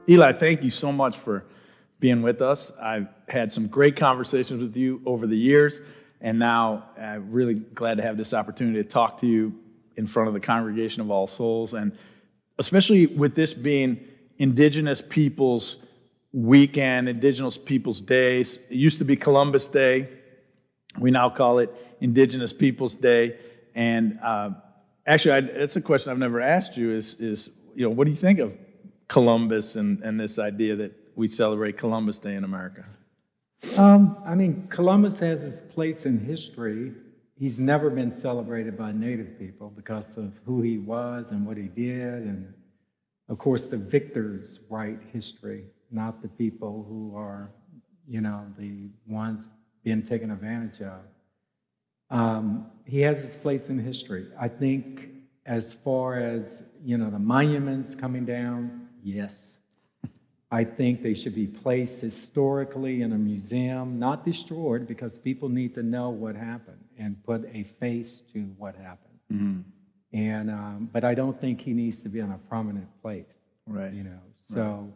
Eli, thank you so much for being with us. I've had some great conversations with you over the years, and now I'm really glad to have this opportunity to talk to you in front of the congregation of All Souls, and especially with this being Indigenous Peoples Weekend, Indigenous Peoples Days. It used to be Columbus Day. We now call it Indigenous Peoples Day. And actually, that's a question I've never asked you is what do you think of Columbus and this idea that we celebrate Columbus Day in America? I mean, Columbus has his place in history. He's never been celebrated by Native people because of who he was and what he did. And, of course, the victors write history, not the people who are, the ones being taken advantage of. He has his place in history. I think as far as, the monuments coming down, yes. I think they should be placed historically in a museum, not destroyed, because people need to know what happened and put a face to what happened. Mm-hmm. And but I don't think he needs to be in a prominent place. Right. So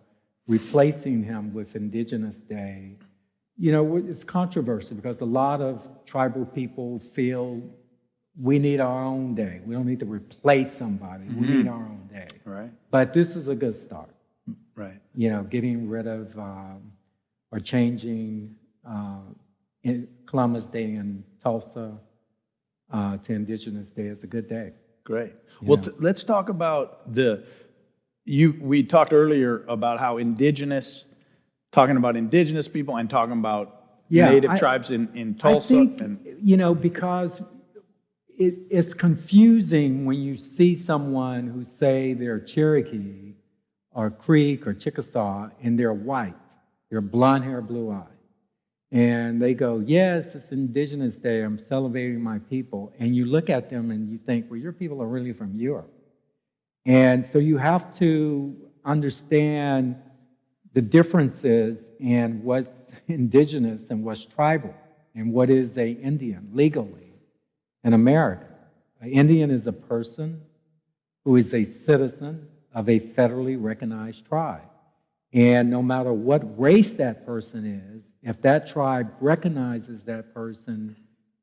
replacing him with Indigenous Day, it's controversial because a lot of tribal people feel we need our own day. We don't need to replace somebody. Mm-hmm. We need our own day. Right. But this is a good start. Right. Getting rid of or changing Columbus Day in Tulsa to Indigenous Day is a good day. Great. Well, let's talk about we talked earlier about how talking about indigenous people and talking about native tribes in Tulsa. I think, because it's confusing when you see someone who say they're Cherokee or Creek or Chickasaw and they're white, they're blonde hair, blue eye. And they go, yes, it's Indigenous Day, I'm celebrating my people. And you look at them and you think, well, your people are really from Europe. And so you have to understand the differences in what's indigenous and what's tribal and what is an Indian legally in America. An Indian is a person who is a citizen of a federally recognized tribe. And no matter what race that person is, if that tribe recognizes that person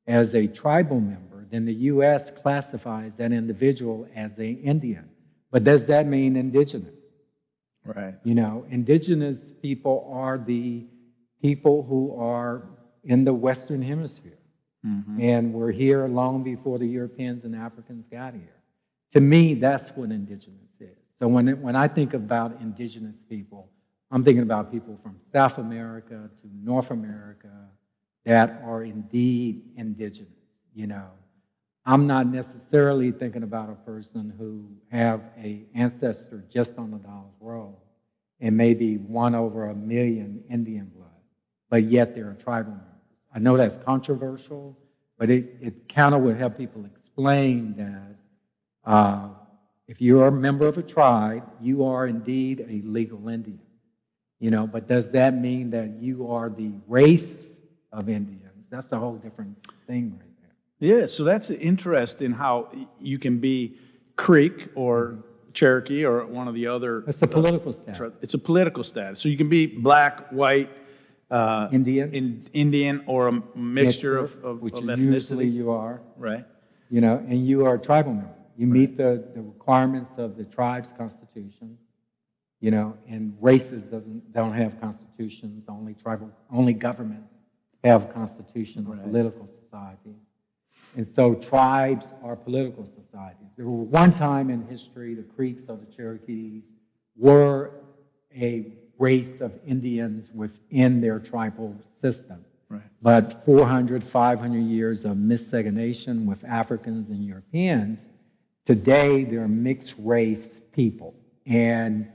as a tribal member, then the U.S. classifies that individual as an Indian. But does that mean indigenous? Right. Indigenous people are the people who are in the Western Hemisphere. Mm-hmm. And were here long before the Europeans and Africans got here. To me, that's what indigenous is. So when I think about indigenous people, I'm thinking about people from South America to North America that are indeed indigenous. I'm not necessarily thinking about a person who have an ancestor just on the Dallas Road and maybe 1 over 1 million Indian blood, but yet they're a tribal member. I know that's controversial, but it kind of would help people explain that if you're a member of a tribe, you are indeed a legal Indian. But does that mean that you are the race of Indians? That's a whole different thing right there. Yeah, so that's interesting how you can be Creek or Cherokee or one of the other. It's a political status. It's a political status. So you can be black, white, Indian, or a mixture of which ethnicity. Usually you are. Right. And you are a tribal member. You meet the requirements of the tribe's constitution. And races don't have constitutions. Only governments have constitutions or political societies. And so tribes are political societies. There were one time in history, the Creeks or the Cherokees were a race of Indians within their tribal system. Right. But 400, 500 years of miscegenation with Africans and Europeans, today they're mixed race people. And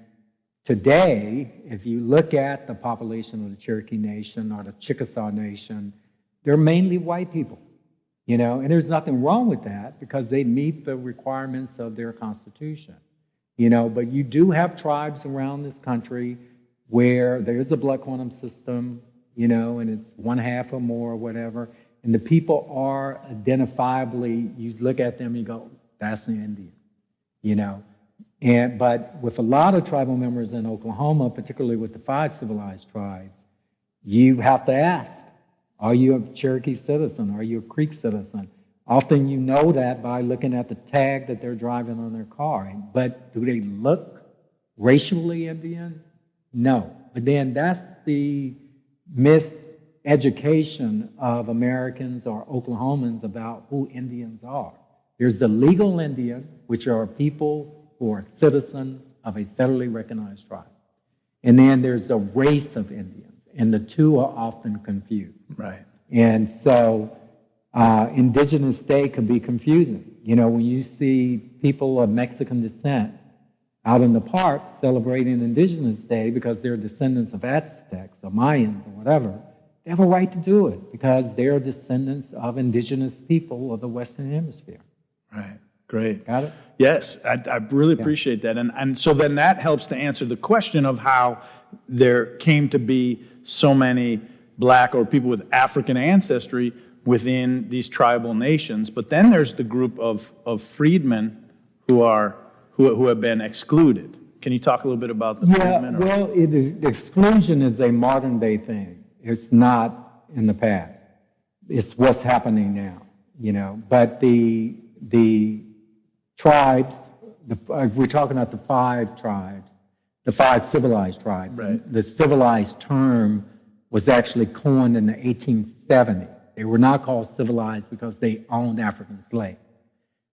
today, if you look at the population of the Cherokee Nation or the Chickasaw Nation, they're mainly white people. And there's nothing wrong with that because they meet the requirements of their constitution. But you do have tribes around this country where there is a blood quantum system, and it's 1/2 or more or whatever, and the people are identifiably, you look at them and you go, that's an Indian. But with a lot of tribal members in Oklahoma, particularly with the 5 civilized tribes, you have to ask, are you a Cherokee citizen? Are you a Creek citizen? Often you know that by looking at the tag that they're driving on their car. But do they look racially Indian? No. But then that's the miseducation of Americans or Oklahomans about who Indians are. There's the legal Indian, which are people who are citizens of a federally recognized tribe. And then there's a race of Indians, and the two are often confused. Right. And so Indigenous Day can be confusing. You know, when you see people of Mexican descent out in the park celebrating Indigenous Day because they're descendants of Aztecs or Mayans or whatever, they have a right to do it because they're descendants of indigenous people of the Western Hemisphere. Right. Great. Got it? Yes, I really appreciate that. And so then that helps to answer the question of how there came to be so many Black or people with African ancestry within these tribal nations. But then there's the group of freedmen who have been excluded. Can you talk a little bit about the freedmen? Well, exclusion is a modern day thing. It's not in the past. It's what's happening now, you know. But the tribes, if we're talking about the 5 tribes, the 5 civilized tribes, right. The civilized term was actually coined in the 1870s. They were not called civilized because they owned African slaves.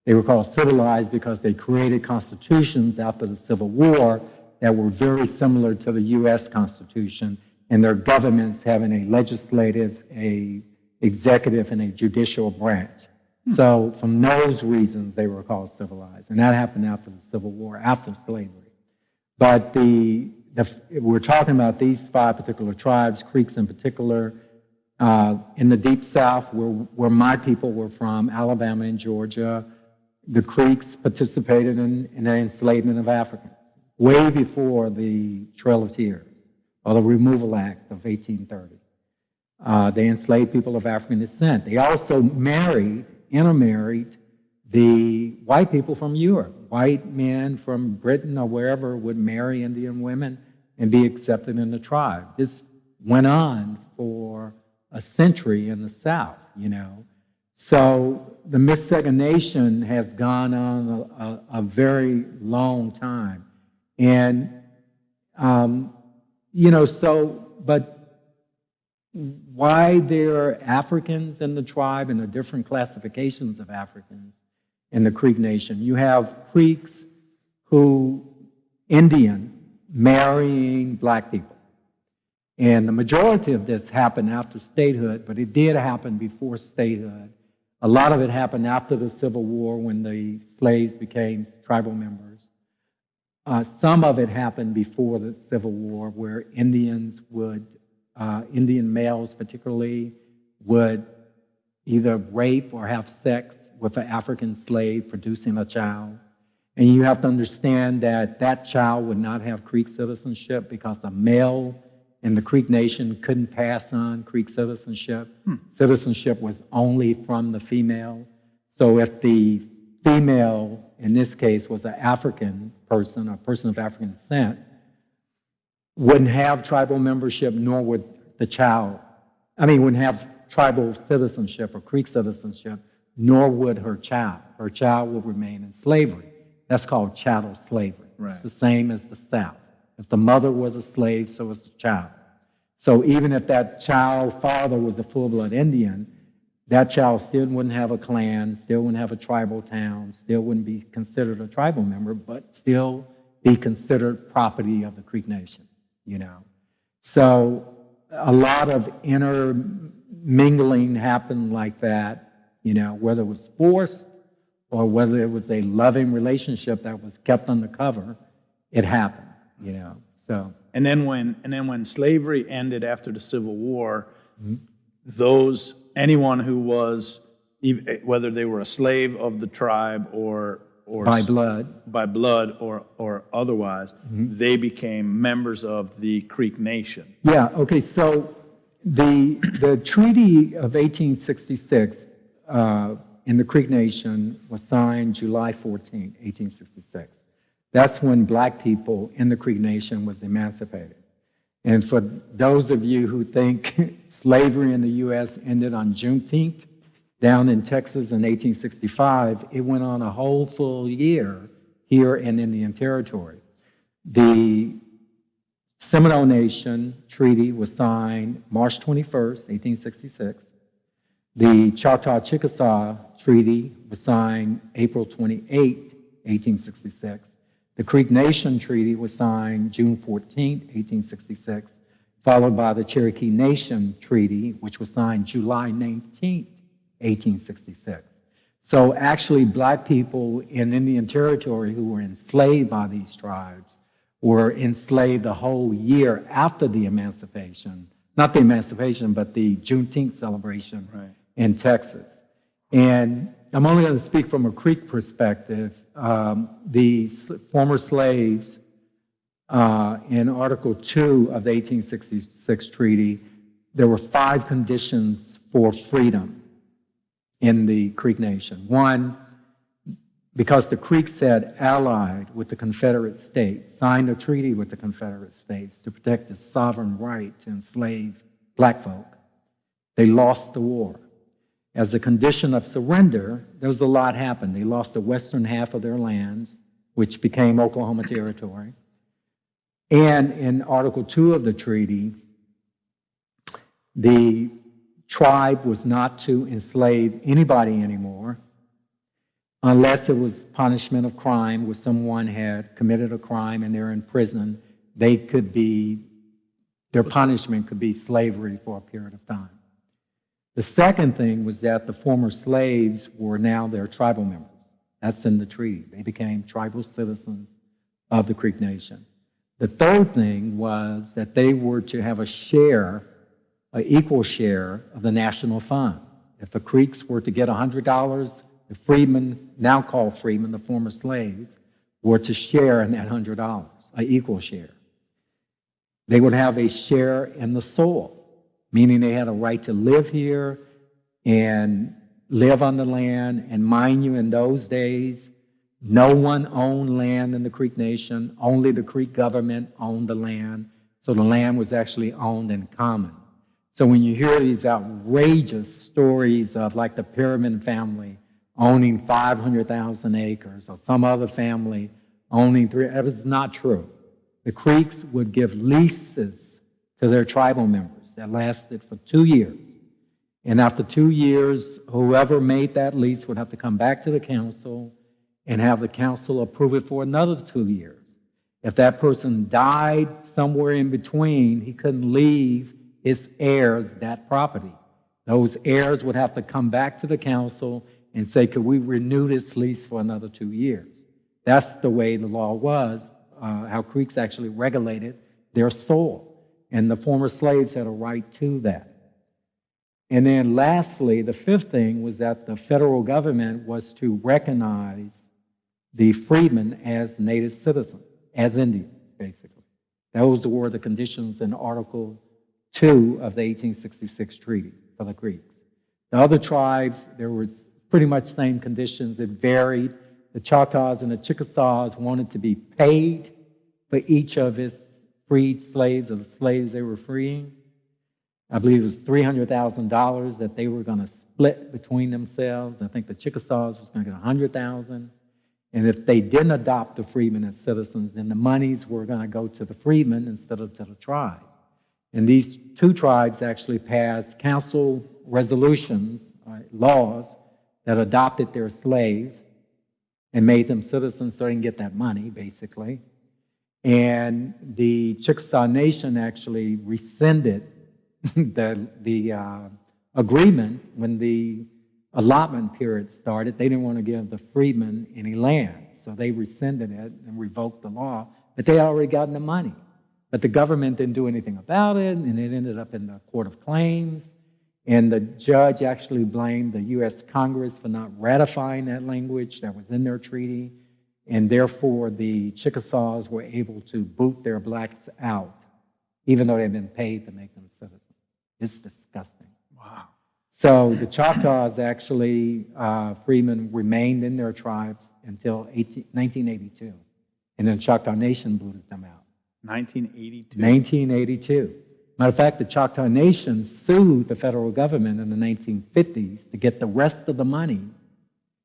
They were called civilized because they created constitutions after the Civil War that were very similar to the U.S. Constitution, and their governments having a legislative, a executive, and a judicial branch. So from those reasons, they were called civilized. And that happened after the Civil War, after slavery. But we're talking about these 5 particular tribes, Creeks in particular, in the Deep South, where my people were from, Alabama and Georgia. The Creeks participated in the enslavement of Africans way before the Trail of Tears or the Removal Act of 1830. They enslaved people of African descent. They also intermarried the white people from Europe. White men from Britain or wherever would marry Indian women and be accepted in the tribe. This went on for a century in the South, you know. So the miscegenation has gone on a very long time. And, you know, but why there are Africans in the tribe and the different classifications of Africans in the Creek Nation. You have Creeks Indian, marrying Black people. And the majority of this happened after statehood, but it did happen before statehood. A lot of it happened after the Civil War when the slaves became tribal members. Some of it happened before the Civil War where Indians Indian males particularly, would either rape or have sex with an African slave producing a child. And you have to understand that that child would not have Creek citizenship because a male in the Creek Nation couldn't pass on Creek citizenship. Citizenship was only from the female. So if the female, in this case, was an African person, a person of African descent, wouldn't have tribal membership, nor would the child, wouldn't have tribal citizenship or Creek citizenship, nor would her child. Her child would remain in slavery. That's called chattel slavery. Right. It's the same as the South. If the mother was a slave, so was the child. So even if that child father was a full-blood Indian, that child still wouldn't have a clan, still wouldn't have a tribal town, still wouldn't be considered a tribal member, but still be considered property of the Creek Nation, you know. So a lot of intermingling happened like that, you know, whether it was forced or whether it was a loving relationship that was kept undercover, it happened, you know. So and then when slavery ended after the Civil War, anyone who was, whether they were a slave of the tribe or by blood or otherwise, they became members of the Creek Nation. Yeah. Okay. So the Treaty of 1866 in the Creek Nation was signed July 14, 1866. That's when black people in the Creek Nation was emancipated. And for those of you who think slavery in the U.S. ended on Juneteenth down in Texas in 1865, it went on a whole full year here in Indian Territory. The Seminole Nation Treaty was signed March 21st, 1866. The Choctaw-Chickasaw Treaty was signed April 28, 1866. The Creek Nation Treaty was signed June 14, 1866, followed by the Cherokee Nation Treaty, which was signed July 19, 1866. So actually, black people in Indian Territory who were enslaved by these tribes were enslaved the whole year after the emancipation. Not the emancipation, but the Juneteenth celebration in Texas. And I'm only going to speak from a Creek perspective. The former slaves in Article 2 of the 1866 treaty, there were 5 conditions for freedom in the Creek Nation. One, because the Creeks had allied with the Confederate States, signed a treaty with the Confederate States to protect the sovereign right to enslave black folk, they lost the war. As a condition of surrender, there was a lot happened. They lost the western half of their lands, which became Oklahoma Territory. And in Article 2 of the treaty, the tribe was not to enslave anybody anymore unless it was punishment of crime, where someone had committed a crime and they're in prison. Their punishment could be slavery for a period of time. The second thing was that the former slaves were now their tribal members. That's in the treaty. They became tribal citizens of the Creek Nation. The third thing was that they were to have a share, an equal share of the national funds. If the Creeks were to get $100, the freedmen, now called freedmen, the former slaves, were to share in that $100, an equal share. They would have a share in the soil, meaning they had a right to live here and live on the land. And mind you, in those days, no one owned land in the Creek Nation. Only the Creek government owned the land. So the land was actually owned in common. So when you hear these outrageous stories of like the Freedman family owning 500,000 acres or some other family owning that was not true. The Creeks would give leases to their tribal members that lasted for 2 years. And after 2 years, whoever made that lease would have to come back to the council and have the council approve it for another 2 years. If that person died somewhere in between, he couldn't leave his heirs that property. Those heirs would have to come back to the council and say, could we renew this lease for another 2 years? That's the way the law was, how Creeks actually regulated their soil. And the former slaves had a right to that. And then lastly, the fifth thing was that the federal government was to recognize the freedmen as native citizens, as Indians, basically. Those were the conditions in Article 2 of the 1866 treaty for the Creeks. The other tribes, there was pretty much same conditions. It varied. The Choctaws and the Chickasaws wanted to be paid for each of his freed slaves or the slaves they were freeing. I believe it was $300,000 that they were going to split between themselves. I think the Chickasaws was going to get $100,000. And if they didn't adopt the freedmen as citizens, then the monies were going to go to the freedmen instead of to the tribe. And these two tribes actually passed council resolutions, laws, that adopted their slaves and made them citizens so they can get that money, basically. And the Chickasaw Nation actually rescinded the agreement when the allotment period started. They didn't want to give the freedmen any land, so they rescinded it and revoked the law, but they had already gotten the money. But the government didn't do anything about it, and it ended up in the Court of Claims, and the judge actually blamed the U.S. Congress for not ratifying that language that was in their treaty, and therefore the Chickasaws were able to boot their blacks out, even though they'd been paid to make them citizens. It's disgusting. Wow. So the Choctaws actually, freedmen remained in their tribes until 1982. and then Choctaw Nation booted them out. 1982. 1982. Matter of fact, the Choctaw Nation sued the federal government in the 1950s to get the rest of the money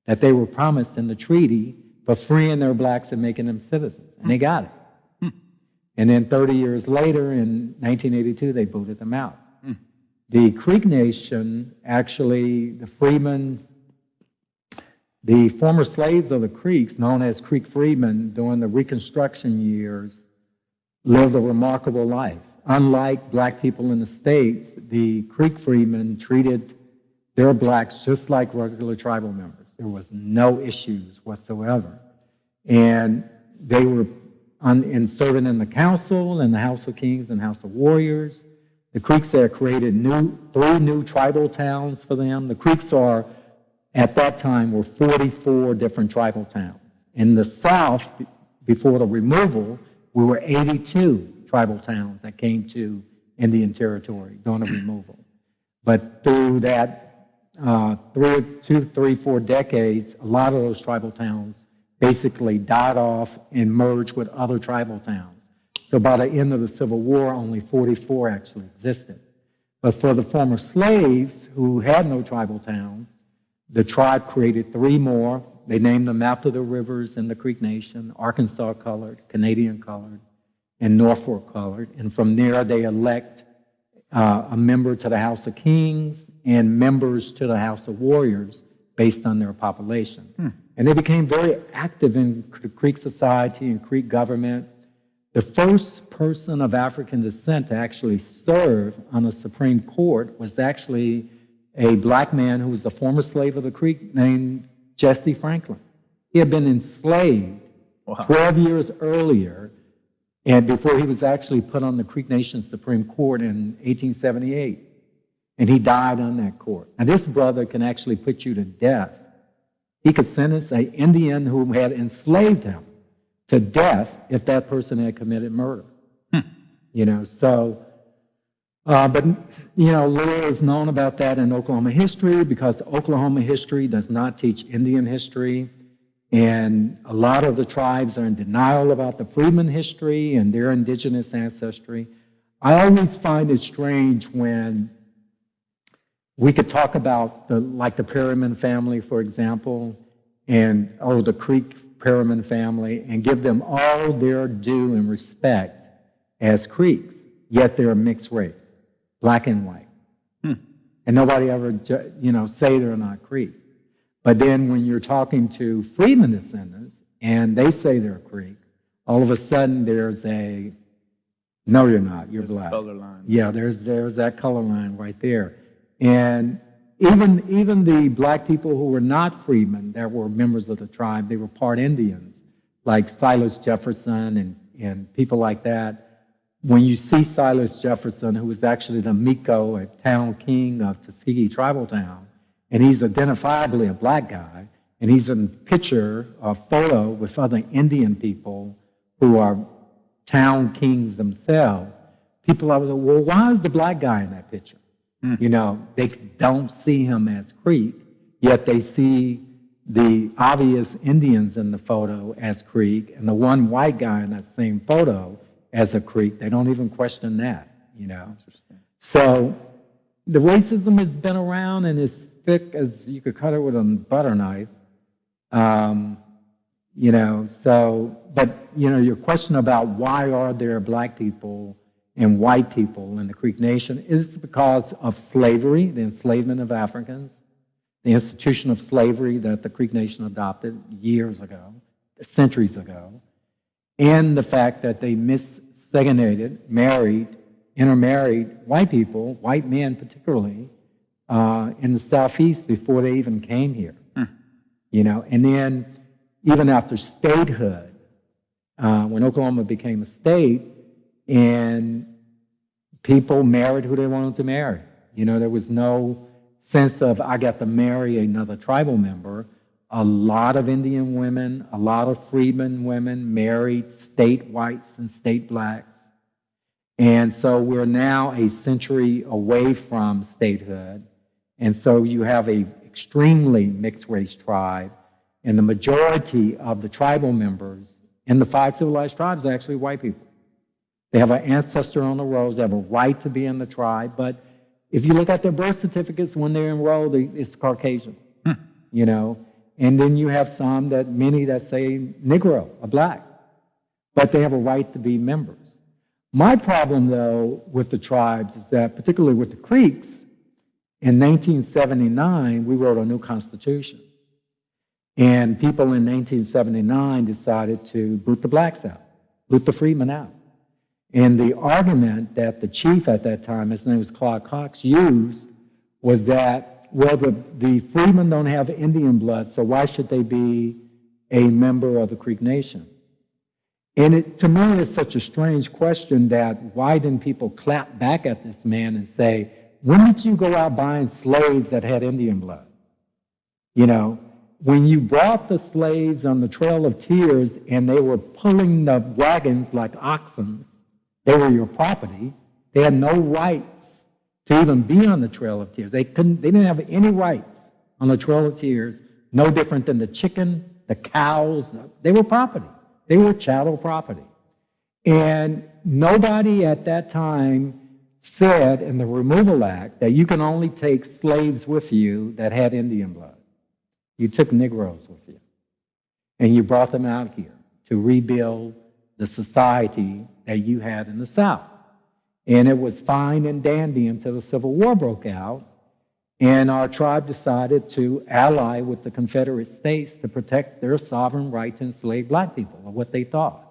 that they were promised in the treaty for freeing their blacks and making them citizens. And they got it. And then 30 years later, in 1982, they booted them out. The Creek Nation, actually, the Freedmen, the former slaves of the Creeks, known as Creek Freedmen, during the Reconstruction years, lived a remarkable life. Unlike black people in the States, the Creek Freedmen treated their blacks just like regular tribal members. There was no issues whatsoever. And they were serving in the council and the House of Kings and House of Warriors. The Creeks had created 3 new tribal towns for them. The Creeks at that time, were 44 different tribal towns. In the South, before the removal, we were 82 tribal towns that came to Indian Territory during the removal. But through that 4 decades, a lot of those tribal towns basically died off and merged with other tribal towns. So by the end of the Civil War, only 44 actually existed. But for the former slaves who had no tribal town, the tribe created 3 more. They named them after the rivers in the Creek Nation: Arkansas colored, Canadian colored, and Norfolk colored. And from there, they elect a member to the House of Kings and members to the House of Warriors based on their population. And they became very active in Creek society and Creek government. The first person of African descent to actually serve on the Supreme Court was actually a black man who was a former slave of the Creek named Jesse Franklin. He had been enslaved 12 years earlier, and before he was actually put on the Creek Nation Supreme Court in 1878. And he died on that court. Now, this brother can actually put you to death. He could sentence an Indian who had enslaved him to death if that person had committed murder. But little is known about that in Oklahoma history because Oklahoma history does not teach Indian history. And a lot of the tribes are in denial about the Freedman history and their indigenous ancestry. I always find it strange when we could talk about the Perryman family, for example, or the Creek Perryman family, and give them all their due and respect as Creeks, yet they're a mixed race, black and white. And nobody ever, say they're not Creek. But then when you're talking to Freedman descendants and they say they're Creek, all of a sudden there's no, you're not, you're black. Color line. Yeah, there's that color line right there. And even the black people who were not freedmen, that were members of the tribe, they were part Indians, like Silas Jefferson and people like that. When you see Silas Jefferson, who was actually the Miko, a town king of Tuskegee Tribal Town, and he's identifiably a black guy, and he's in picture or photo with other Indian people who are town kings themselves, people are like, well, why is the black guy in that picture? They don't see him as Creek, yet they see the obvious Indians in the photo as Creek, and the one white guy in that same photo as a Creek. They don't even question that, So the racism has been around and is thick as you could cut it with a butter knife. Your question about why are there black people and white people in the Creek Nation is because of slavery, the enslavement of Africans, the institution of slavery that the Creek Nation adopted years ago, centuries ago, and the fact that they miscegenated, intermarried white people, white men particularly, in the Southeast before they even came here. And then even after statehood, when Oklahoma became a state, and people married who they wanted to marry. There was no sense of, I got to marry another tribal member. A lot of Indian women, a lot of freedmen women married state whites and state blacks. And so we're now a century away from statehood. And so you have a extremely mixed race tribe, and the majority of the tribal members And the 5 civilized tribes are actually white people. They have an ancestor on the rolls. They have a right to be in the tribe. But if you look at their birth certificates when they're enrolled, it's Caucasian, you know. And then you have many that say Negro or black, but they have a right to be members. My problem, though, with the tribes is that, particularly with the Creeks, in 1979, we wrote a new constitution. And people in 1979 decided to boot the blacks out, boot the freedmen out. And the argument that the chief at that time, his name was Claude Cox, used was that, well, the freedmen don't have Indian blood, so why should they be a member of the Creek Nation? And to me, it's such a strange question that why didn't people clap back at this man and say, when did you go out buying slaves that had Indian blood? You know, when you brought the slaves on the Trail of Tears and they were pulling the wagons like oxen, they were your property. They had no rights to even be on the Trail of Tears. They didn't have any rights on the Trail of Tears, no different than the chicken, the cows. They were property. They were chattel property. And nobody at that time said in the Removal Act that you can only take slaves with you that had Indian blood. You took Negroes with you. And you brought them out here to rebuild the society that you had in the South. And it was fine and dandy until the Civil War broke out, and our tribe decided to ally with the Confederate States to protect their sovereign right to enslave black people, or what they thought.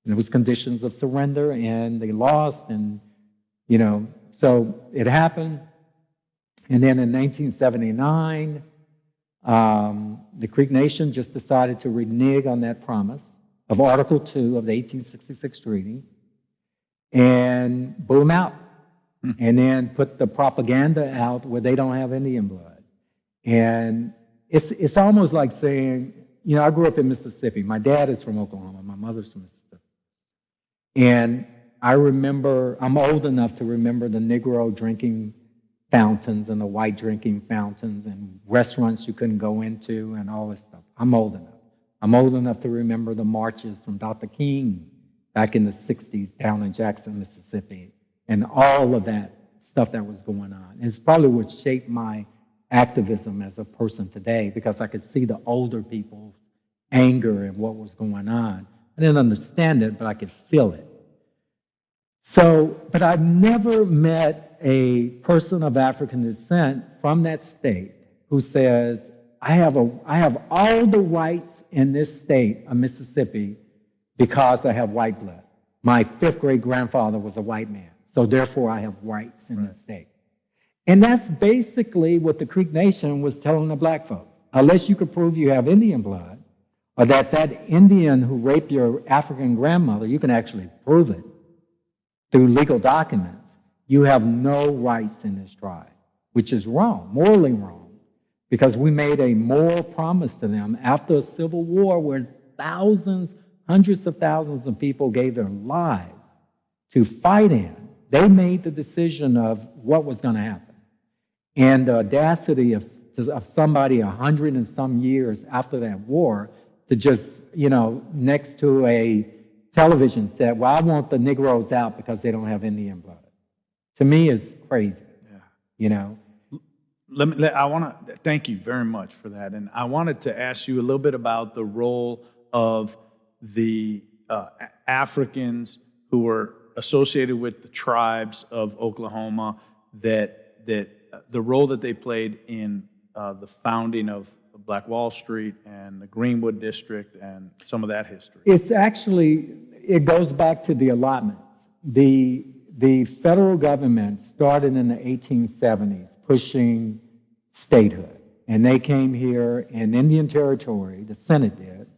And it was conditions of surrender, and they lost, and, you know, so it happened. And then in 1979, the Creek Nation just decided to renege on that promise of Article 2 of the 1866 Treaty and boot them out. And then put the propaganda out where they don't have Indian blood. And it's almost like saying, you know, I grew up in Mississippi. My dad is from Oklahoma. My mother's from Mississippi. And I remember, I'm old enough to remember the Negro drinking fountains and the white drinking fountains and restaurants you couldn't go into and all this stuff. I'm old enough. I'm old enough to remember the marches from Dr. King back in the 60s down in Jackson, Mississippi, and all of that stuff that was going on. And it's probably what shaped my activism as a person today, because I could see the older people's anger and what was going on. I didn't understand it, but I could feel it. So, but I've never met a person of African descent from that state who says, I have all the rights in this state of Mississippi because I have white blood. My 5th great grandfather was a white man, so therefore I have rights in this state. And that's basically what the Creek Nation was telling the black folks. Unless you could prove you have Indian blood, or that Indian who raped your African grandmother, you can actually prove it through legal documents, you have no rights in this tribe, which is wrong, morally wrong, because we made a moral promise to them after a civil war where thousands, hundreds of thousands of people gave their lives to fight in. They made the decision of what was going to happen. And the audacity of somebody 100 and some years after that war to just, you know, next to a television set, well, I want the Negroes out because they don't have Indian blood. To me, it's crazy, you know. I want to thank you very much for that. And I wanted to ask you a little bit about the role of the Africans who were associated with the tribes of Oklahoma, that the role that they played in the founding of Black Wall Street and the Greenwood district and some of that history. It's actually, it goes back to the allotments. The federal government started in the 1870s pushing statehood. And they came here in Indian Territory, the Senate did,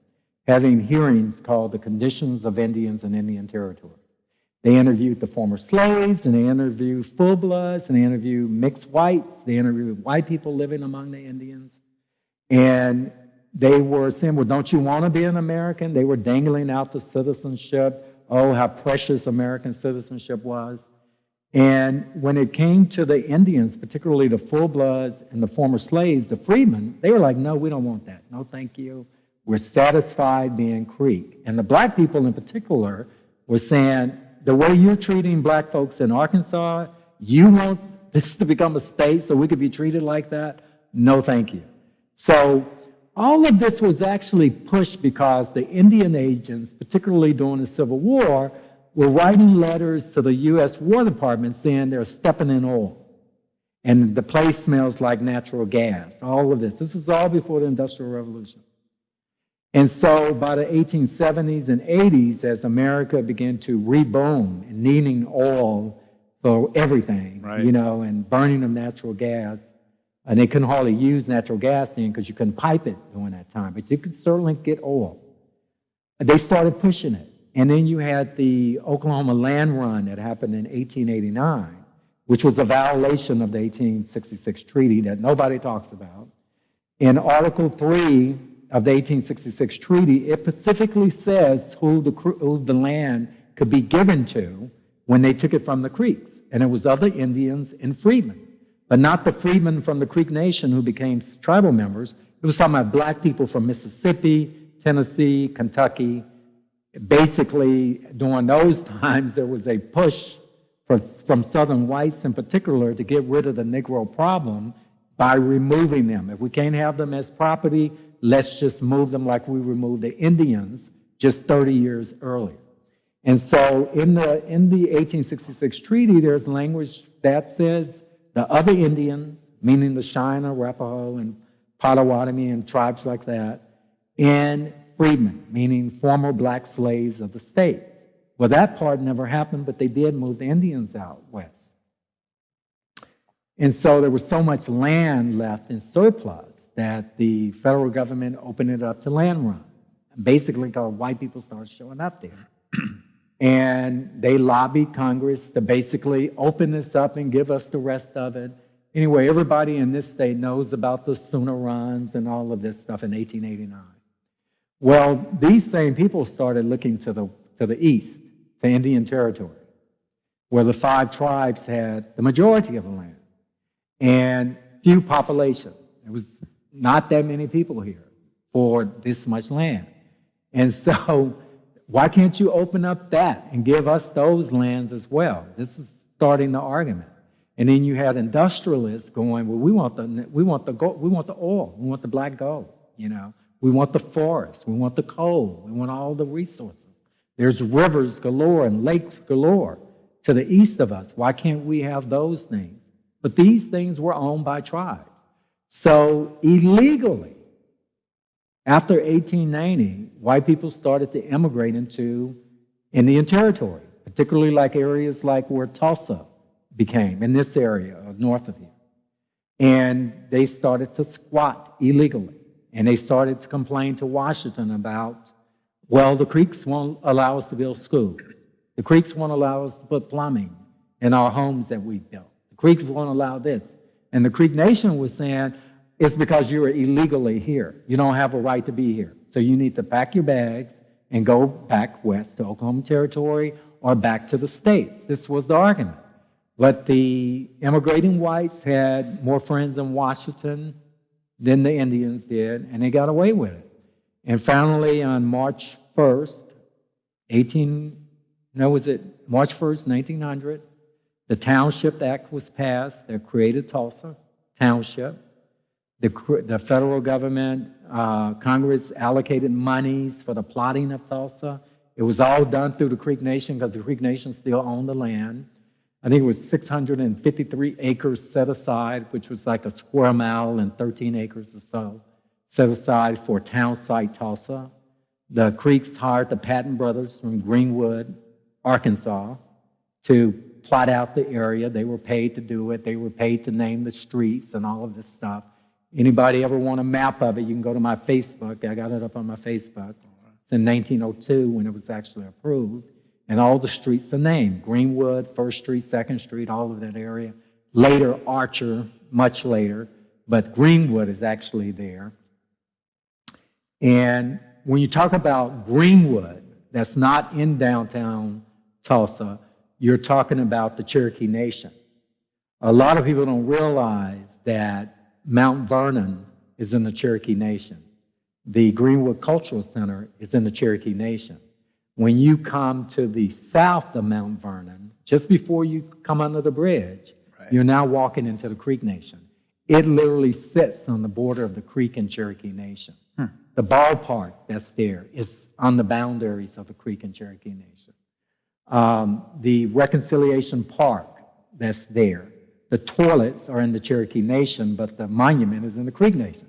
having hearings called the Conditions of Indians in Indian Territory. They interviewed the former slaves, and they interviewed full-bloods, and they interviewed mixed whites. They interviewed white people living among the Indians. And they were saying, well, don't you want to be an American? They were dangling out the citizenship. Oh, how precious American citizenship was. And when it came to the Indians, particularly the full-bloods and the former slaves, the freedmen, they were like, no, we don't want that. No, thank you. We're satisfied being Creek. And the black people in particular were saying, the way you're treating black folks in Arkansas, you want this to become a state so we could be treated like that? No, thank you. So all of this was actually pushed because the Indian agents, particularly during the Civil War, were writing letters to the U.S. War Department saying they're stepping in oil. And the place smells like natural gas, all of this. This is all before the Industrial Revolution. And so by the 1870s and 80s, as America began to reboom and needing oil for everything, right, and burning of natural gas, and they couldn't hardly use natural gas then because you couldn't pipe it during that time, but you could certainly get oil. They started pushing it. And then you had the Oklahoma land run that happened in 1889, which was a violation of the 1866 treaty that nobody talks about. In Article 3 of the 1866 treaty, it specifically says who the land could be given to when they took it from the Creeks. And it was other Indians and Freedmen, but not the Freedmen from the Creek Nation who became tribal members. It was talking about black people from Mississippi, Tennessee, Kentucky. Basically, during those times, there was a push from Southern whites in particular to get rid of the Negro problem by removing them. If we can't have them as property, let's just move them like we removed the Indians just 30 years earlier. And so in the 1866 treaty, there's language that says the other Indians, meaning the Cheyenne, Arapaho, and Potawatomi and tribes like that, and Freedmen, meaning former black slaves of the states. Well, that part never happened, but they did move the Indians out west. And so there was so much land left in surplus that the federal government opened it up to land run, basically because white people started showing up there. And they lobbied Congress to basically open this up and give us the rest of it. Anyway, everybody in this state knows about the Sooner runs and all of this stuff in 1889. Well, these same people started looking to the east, to Indian Territory, where the 5 tribes had the majority of the land and few population. There was not that many people here for this much land. And so why can't you open up that and give us those lands as well? This is starting the argument. And then you had industrialists going, well, we want the oil, we want the black gold, We want the forest, we want the coal, we want all the resources. There's rivers galore and lakes galore to the east of us. Why can't we have those things? But these things were owned by tribes. So illegally, after 1890, white people started to immigrate into Indian Territory, particularly like areas like where Tulsa became, in this area north of here. And they started to squat illegally. And they started to complain to Washington about, well, the Creeks won't allow us to build schools. The Creeks won't allow us to put plumbing in our homes that we built. The Creeks won't allow this. And the Creek Nation was saying, it's because you are illegally here. You don't have a right to be here. So you need to pack your bags and go back west to Oklahoma Territory or back to the states. This was the argument. But the immigrating whites had more friends in Washington than the Indians did, and they got away with it. And finally, on March 1st, March 1st, 1900, the Township Act was passed that created Tulsa Township. The federal government, Congress allocated monies for the plotting of Tulsa. It was all done through the Creek Nation because the Creek Nation still owned the land. I think it was 653 acres set aside, which was like a square mile and 13 acres or so, set aside for town site Tulsa. The Creeks hired the Patton brothers from Greenwood, Arkansas, to plot out the area. They were paid to do it. They were paid to name the streets and all of this stuff. Anybody ever want a map of it, you can go to my Facebook. I got it up on my Facebook. It's in 1902 when it was actually approved. And all the streets are named. Greenwood, 1st Street, 2nd Street, all of that area. Later, Archer, much later. But Greenwood is actually there. And when you talk about Greenwood, that's not in downtown Tulsa, you're talking about the Cherokee Nation. A lot of people don't realize that Mount Vernon is in the Cherokee Nation. the Greenwood Cultural Center is in the Cherokee Nation. When you come to the south of Mount Vernon, just before you come under the bridge, you're now walking into the Creek Nation. It literally sits on the border of the Creek and Cherokee Nation. The ballpark that's there is on the boundaries of the Creek and Cherokee Nation. The Reconciliation Park that's there, the toilets are in the Cherokee Nation, but the monument is in the Creek Nation.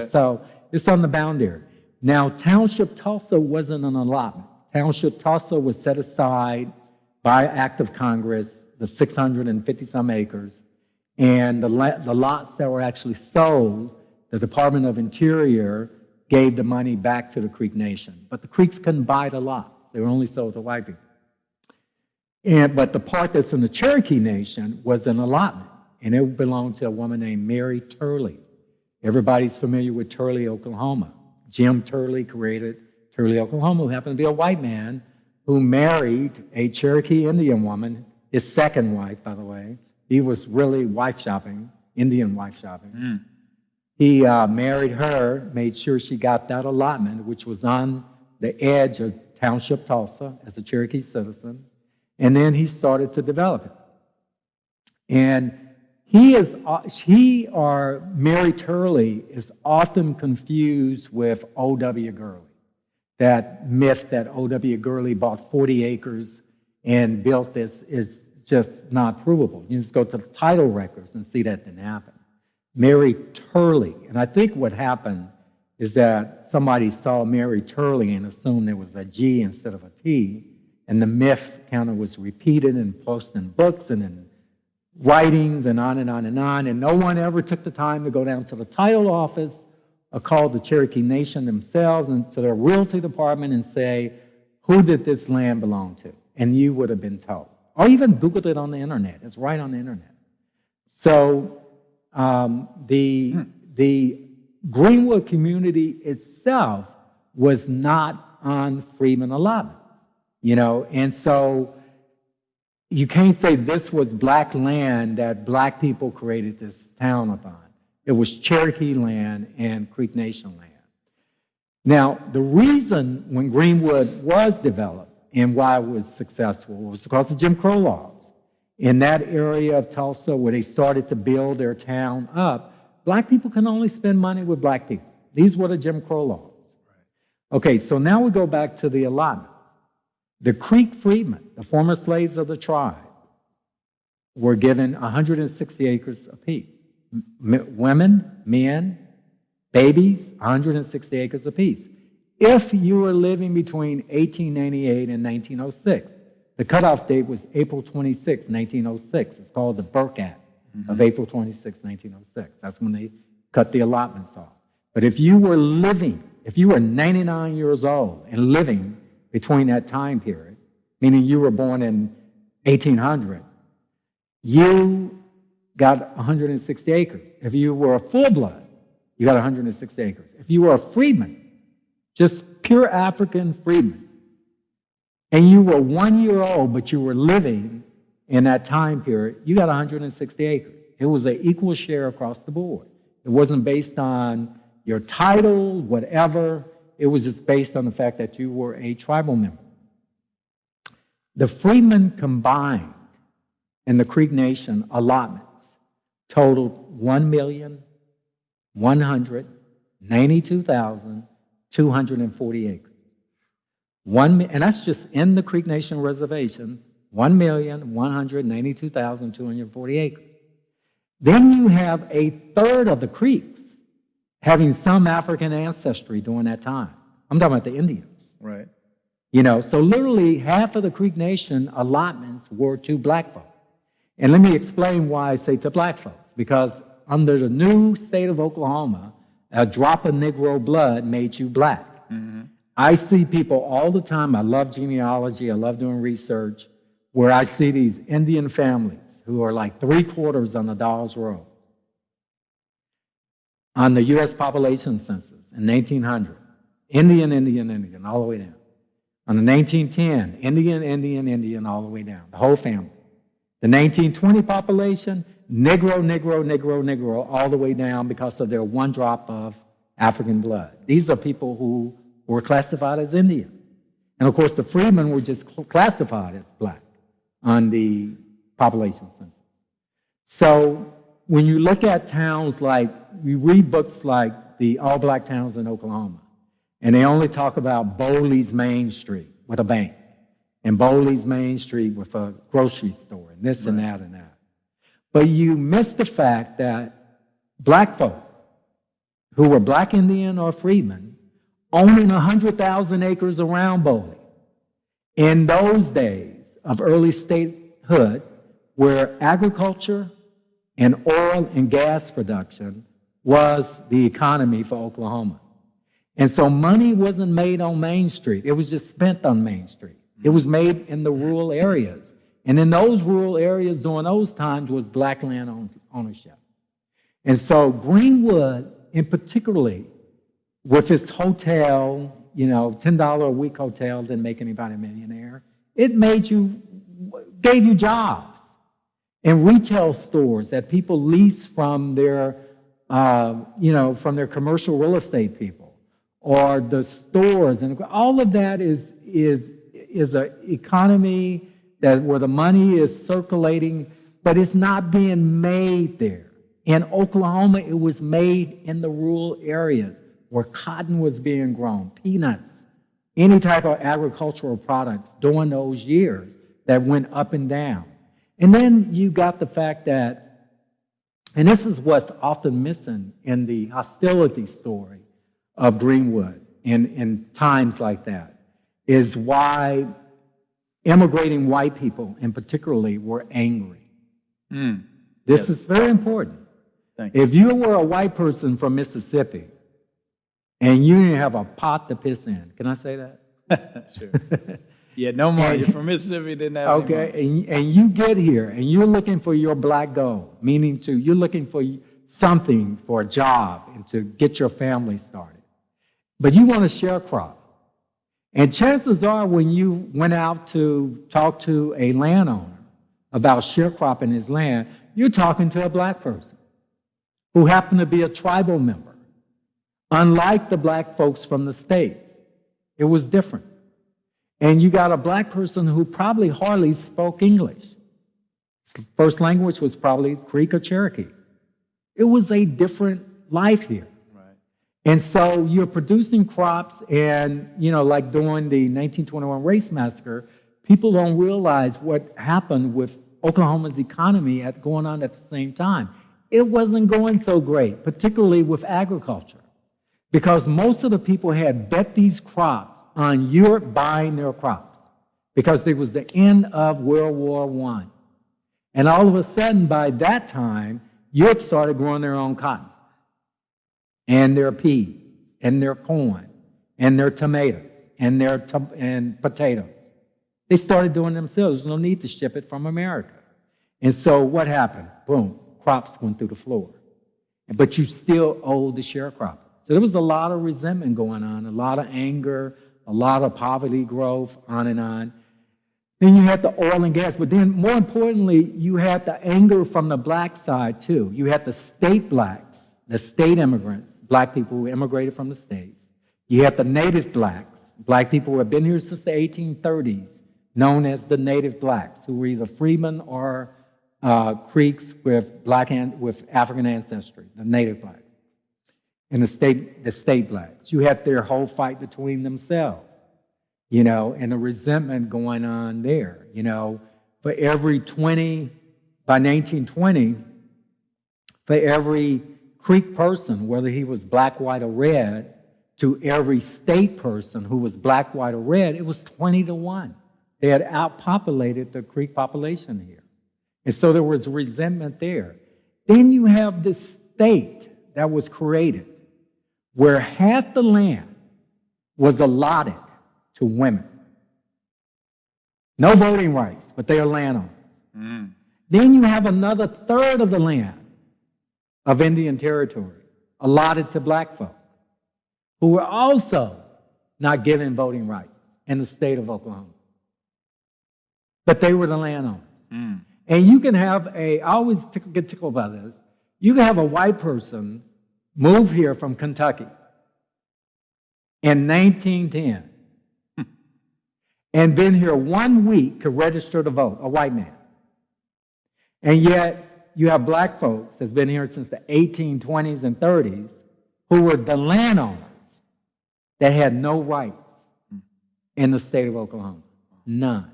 So it's on the boundary. Now, Township Tulsa wasn't an allotment. Township Tulsa was set aside by act of Congress, the 650-some acres, and the lots that were actually sold, the Department of Interior gave the money back to the Creek Nation. But the Creeks couldn't buy the lots. They were only sold to white people. But the part that's in the Cherokee Nation was an allotment, and it belonged to a woman named Mary Turley. Everybody's familiar with Turley, Oklahoma. Jim Turley created Turley, Oklahoma, who happened to be a white man who married a Cherokee Indian woman, his second wife, by the way. He was really wife shopping, Indian wife shopping. He married her, made sure she got that allotment, which was on the edge of Township Tulsa as a Cherokee citizen, and then he started to develop it. And Mary Turley is often confused with O.W. Gurley. That myth that O.W. Gurley bought 40 acres and built this is just not provable. You just go to the title records and see that didn't happen. Mary Turley, and I think what happened is that somebody saw Mary Turley and assumed there was a G instead of a T, and the myth kind of was repeated and posted in books and in writings and on and on and on, and no one ever took the time to go down to the title office or call the Cherokee Nation themselves and to their realty department and say, who did this land belong to? And you would have been told. Or even Googled it on the internet. It's right on the internet. So the Greenwood community itself was not on Freedman allotments, and so you can't say this was black land that black people created this town upon. It was Cherokee land and Creek Nation land. Now, the reason when Greenwood was developed and why it was successful was because of Jim Crow laws. In that area of Tulsa where they started to build their town up, black people can only spend money with black people. These were the Jim Crow laws. Okay, so now we go back to the allotment. The Creek Freedmen, the former slaves of the tribe, were given 160 acres apiece. Women, men, babies, 160 acres apiece. If you were living between 1898 and 1906, the cutoff date was April 26, 1906. It's called the Burke Act of April 26, 1906. That's when they cut the allotments off. But if you were 99 years old and living between that time period, meaning you were born in 1800, you got 160 acres. If you were a full-blood, you got 160 acres. If you were a freedman, just pure African freedman, and you were 1 year old, but you were living in that time period, you got 160 acres. It was an equal share across the board. It wasn't based on your title, whatever. It was just based on the fact that you were a tribal member. The freedmen combined in the Creek Nation allotments totaled 1,192,240 acres. And that's just in the Creek Nation reservation, 1,192,240 acres. Then you have a third of the Creeks having some African ancestry during that time. I'm talking about the Indians. Right. So literally half of the Creek Nation allotments were to black folk. And let me explain why I say to black folks. Because under the new state of Oklahoma, a drop of Negro blood made you black. I see people all the time, I love genealogy, I love doing research, where I see these Indian families who are like 3/4 on the Dawes Roll. On the U.S. population census in 1800, Indian, all the way down. On the 1910, Indian, all the way down, the whole family. The 1920 population, Negro, all the way down because of their one drop of African blood. These are people who were classified as Indians. And of course, the freedmen were just classified as black on the population census. So when you look at towns like, you read books like the All Black Towns in Oklahoma, and they only talk about Bowley's Main Street with a bank, and Bowley's Main Street with a grocery store, and this and that and that. But you miss the fact that black folk who were black Indian or freedmen owning 100,000 acres around Bowley in those days of early statehood, where agriculture and oil and gas production was the economy for Oklahoma. And so money wasn't made on Main Street. It was just spent on Main Street. It was made in the rural areas. And in those rural areas during those times was black land ownership. And so Greenwood, in particularly, with its hotel, $10 a week hotel didn't make anybody a millionaire. It gave you jobs in retail stores that people lease from their, from their commercial real estate people, or the stores, and all of that is an economy where the money is circulating, but it's not being made there. In Oklahoma, it was made in the rural areas where cotton was being grown, peanuts, any type of agricultural products during those years that went up and down. And then you got the fact that, and this is what's often missing in the hostility story of Greenwood in times like that, is why immigrating white people in particularly were angry. This is very important. If you were a white person from Mississippi and you didn't have a pot to piss in, can I say that? Sure. Yeah, no more. You're from Mississippi, didn't have any money. And you get here and you're looking for your black gold, meaning you're looking for something, for a job and to get your family started. But you want a sharecrop. And chances are when you went out to talk to a landowner about sharecropping his land, you're talking to a black person who happened to be a tribal member. Unlike the black folks from the States, it was different. And you got a black person who probably hardly spoke English. First language was probably Creek or Cherokee. It was a different life here. Right. And so you're producing crops, and, like during the 1921 race massacre, people don't realize what happened with Oklahoma's economy going on at the same time. It wasn't going so great, particularly with agriculture, because most of the people had bet these crops on Europe buying their crops, because it was the end of World War I. And all of a sudden, by that time, Europe started growing their own cotton, and their peas, and their corn, and their tomatoes, and potatoes. They started doing it themselves. There's no need to ship it from America. And so what happened? Boom. Crops went through the floor. But you still owe the sharecropper. So there was a lot of resentment going on, a lot of anger, a lot of poverty growth, on and on. Then you had the oil and gas, but then more importantly, you had the anger from the black side too. You had the state blacks, the state immigrants, black people who immigrated from the States. You had the native blacks, black people who have been here since the 1830s, known as the native blacks, who were either freedmen or Creeks with African ancestry, the native blacks, and the state blacks. You had their whole fight between themselves, and the resentment going on there. For every 20, by 1920, for every Creek person, whether he was black, white, or red, to every state person who was black, white, or red, it was 20-1. They had outpopulated the Creek population here. And so there was resentment there. Then you have this state that was created where half the land was allotted to women. No voting rights, but they are landowners. Then you have another third of the land of Indian Territory allotted to black folk, who were also not given voting rights in the state of Oklahoma. But they were the landowners. And you can have I always get tickled by this, you can have a white person move here from Kentucky in 1910 and been here 1 week to register to vote, a white man. And yet you have black folks that's been here since the 1820s and 30s who were the landowners that had no rights in the state of Oklahoma. None.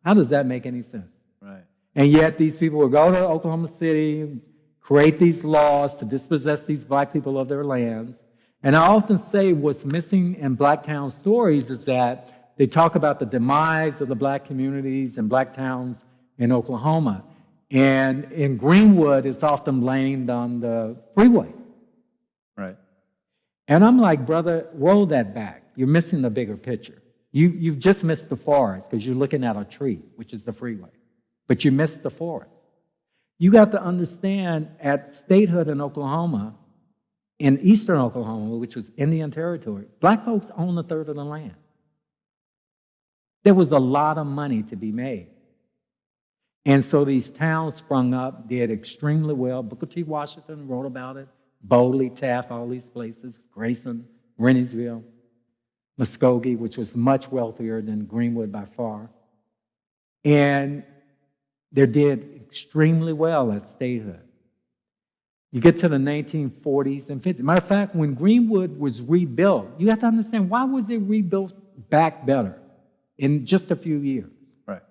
How does that make any sense? Right. And yet these people will go to Oklahoma City, create these laws to dispossess these black people of their lands. And I often say what's missing in black town stories is that they talk about the demise of the black communities and black towns in Oklahoma. And in Greenwood, it's often blamed on the freeway. Right. And I'm like, brother, roll that back. You're missing the bigger picture. You've just missed the forest because you're looking at a tree, which is the freeway. But you missed the forest. You got to understand at statehood in Oklahoma, in eastern Oklahoma, which was Indian territory, black folks own a third of the land. There was a lot of money to be made. And so these towns sprung up, did extremely well. Booker T. Washington wrote about it. Bowley, Taft, all these places, Grayson, Renniesville, Muskogee, which was much wealthier than Greenwood by far. And they did extremely well at statehood. You get to the 1940s and 50s. Matter of fact, when Greenwood was rebuilt, you have to understand, why was it rebuilt back better in just a few years? Right.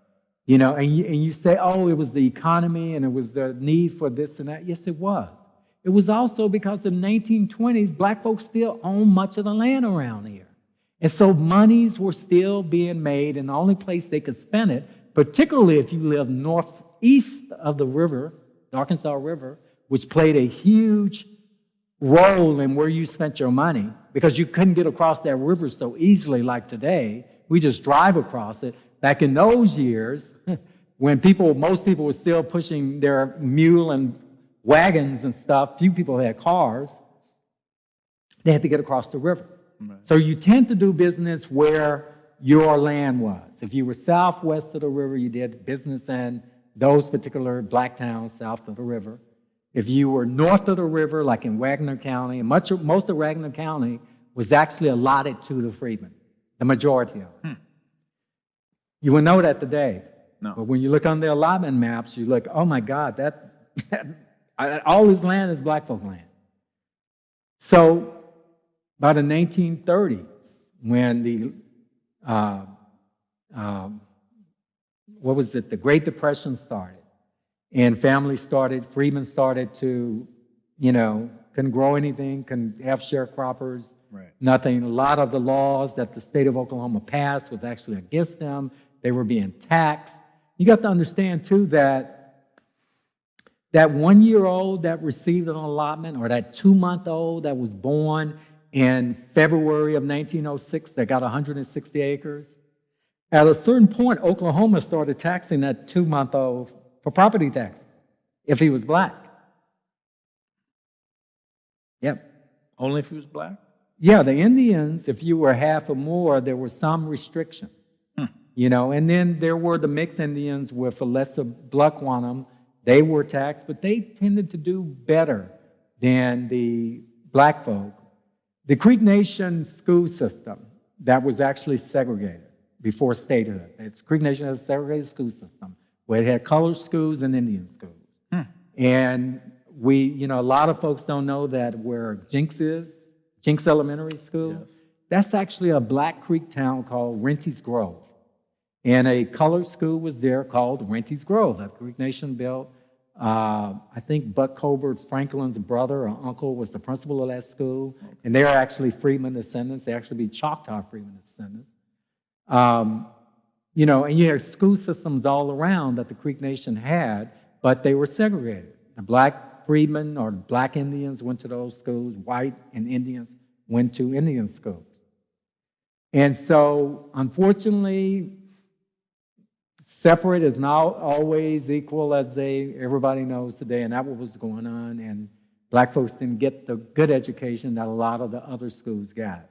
You know, and you say, oh, it was the economy and it was the need for this and that. Yes, it was. It was also because in the 1920s, black folks still owned much of the land around here. And so monies were still being made, and the only place they could spend it, particularly if you live northeast of the river, the Arkansas River, which played a huge role in where you spent your money, because you couldn't get across that river so easily like today. We just drive across it. Back in those years, when most people were still pushing their mule and wagons and stuff, few people had cars, they had to get across the river. Right. So you tend to do business where your land was. If you were southwest of the river, you did business in those particular black towns south of the river. If you were north of the river, like in Wagner County, and most of Wagner County was actually allotted to the freedmen, the majority of it. You will know that today. No. But when you look on the allotment maps, you look, oh my God, all this land is black folk land. So by the 1930s, when the the Great Depression started, and freedmen started to, couldn't grow anything, couldn't have sharecroppers, right. Nothing. A lot of the laws that the state of Oklahoma passed was actually against them. They were being taxed. You got to understand, too, that 1-year-old that received an allotment, or that 2-month-old that was born in February of 1906 that got 160 acres, at a certain point, Oklahoma started taxing that 2-month-old for property taxes if he was black. Yep. Only if he was black? Yeah, the Indians, if you were half or more, there were some restrictions. And then there were the mixed Indians with a lesser blood quantum. They were taxed, but they tended to do better than the black folk. The Creek Nation school system that was actually segregated before statehood. Creek Nation had a segregated school system where it had colored schools and Indian schools. And a lot of folks don't know that where Jinx is, Jinx Elementary School, yes. That's actually a Black Creek town called Renty's Grove. And a colored school was there called Renty's Grove that Creek Nation built. I think Buck Colbert Franklin's brother or uncle was the principal of that school. Okay. And they are actually Freedmen descendants. They actually be Choctaw Freedmen descendants. And you had school systems all around that the Creek Nation had, but they were segregated. The black freedmen or black Indians went to those schools. White and Indians went to Indian schools. And so, unfortunately, separate is not always equal as everybody knows today, and that was going on. And black folks didn't get the good education that a lot of the other schools got,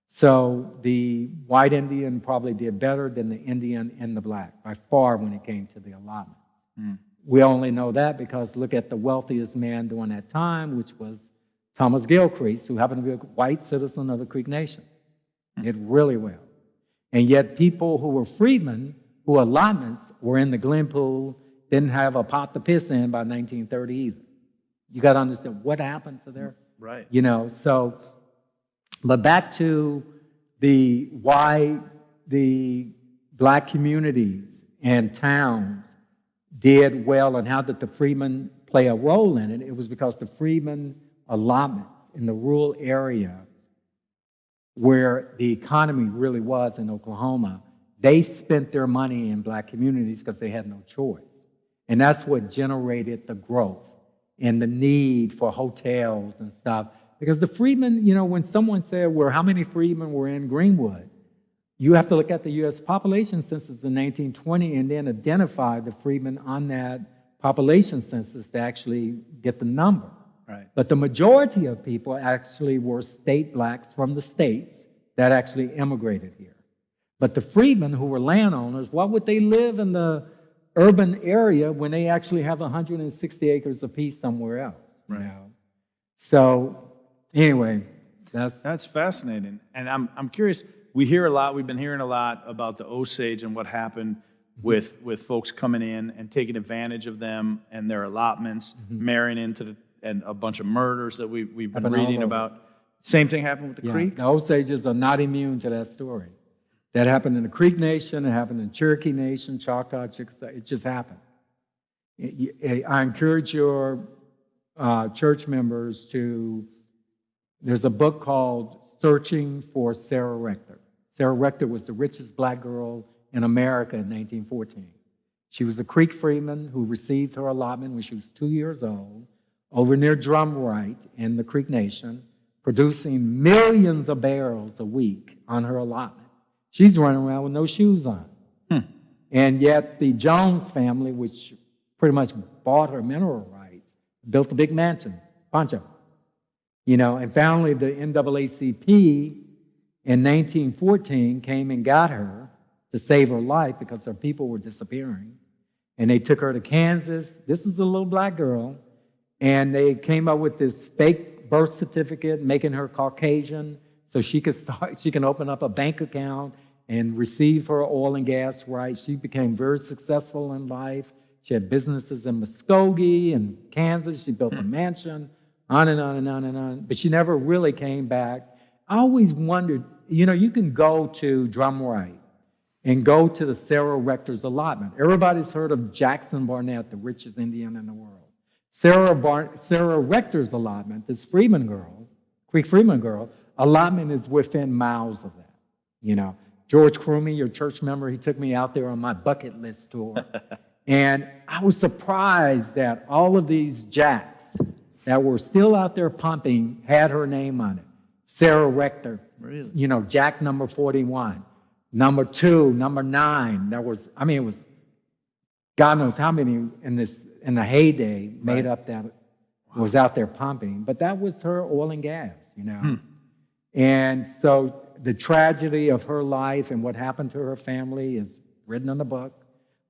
So the white Indian probably did better than the Indian and the black by far when it came to the allotment. We only know that because look at the wealthiest man during that time, which was Thomas Gilcrease, who happened to be a white citizen of the Creek Nation. Did really well. And yet people who were freedmen, who allotments, were in the Glen Pool, didn't have a pot to piss in by 1930 either. You got to understand what happened to their, Right. So, but back to why the black communities and towns did well and how did the freedmen play a role in it. It was because the freedmen allotments in the rural area where the economy really was in Oklahoma, they spent their money in black communities because they had no choice. And that's what generated the growth and the need for hotels and stuff. Because the freedmen, when someone said, well, how many freedmen were in Greenwood? You have to look at the U.S. population census in 1920 and then identify the freedmen on that population census to actually get the number. Right. But the majority of people actually were state blacks from the states that actually immigrated here. But the freedmen who were landowners, why would they live in the urban area when they actually have 160 acres apiece somewhere else? Right. So anyway, that's fascinating. And I'm curious, we've been hearing a lot about the Osage and what happened with folks coming in and taking advantage of them and their allotments, marrying into and a bunch of murders that we've been reading about. Same thing happened with the Creek? The Osages are not immune to that story. That happened in the Creek Nation, it happened in Cherokee Nation, Choctaw, Chickasaw, it just happened. I encourage your church members there's a book called Searching for Sarah Rector. Sarah Rector was the richest black girl in America in 1914. She was a Creek freedman who received her allotment when she was 2 years old, over near Drumright in the Creek Nation, producing millions of barrels a week on her allotment. She's running around with no shoes on. And yet the Jones family, which pretty much bought her mineral rights, built the big mansions, bunch of them. And finally the NAACP in 1914 came and got her to save her life because her people were disappearing. And they took her to Kansas. This is a little black girl. And they came up with this fake birth certificate, making her Caucasian, so she can open up a bank account and receive her oil and gas rights. She became very successful in life. She had businesses in Muskogee and Kansas. She built a mansion, on and on and on and on. But she never really came back. I always wondered, you can go to Drumright and go to the Sarah Rector's allotment. Everybody's heard of Jackson Barnett, the richest Indian in the world. Sarah Rector's allotment, this Freedman girl, Creek Freedman girl, allotment is within miles of that. George Crumey, your church member, he took me out there on my bucket list tour. And I was surprised that all of these jacks that were still out there pumping had her name on it. Sarah Rector, really? Jack number 41, number 2, number 9. It was God knows how many in the heyday made up that was out there pumping. But that was her oil and gas, And so the tragedy of her life and what happened to her family is written in the book.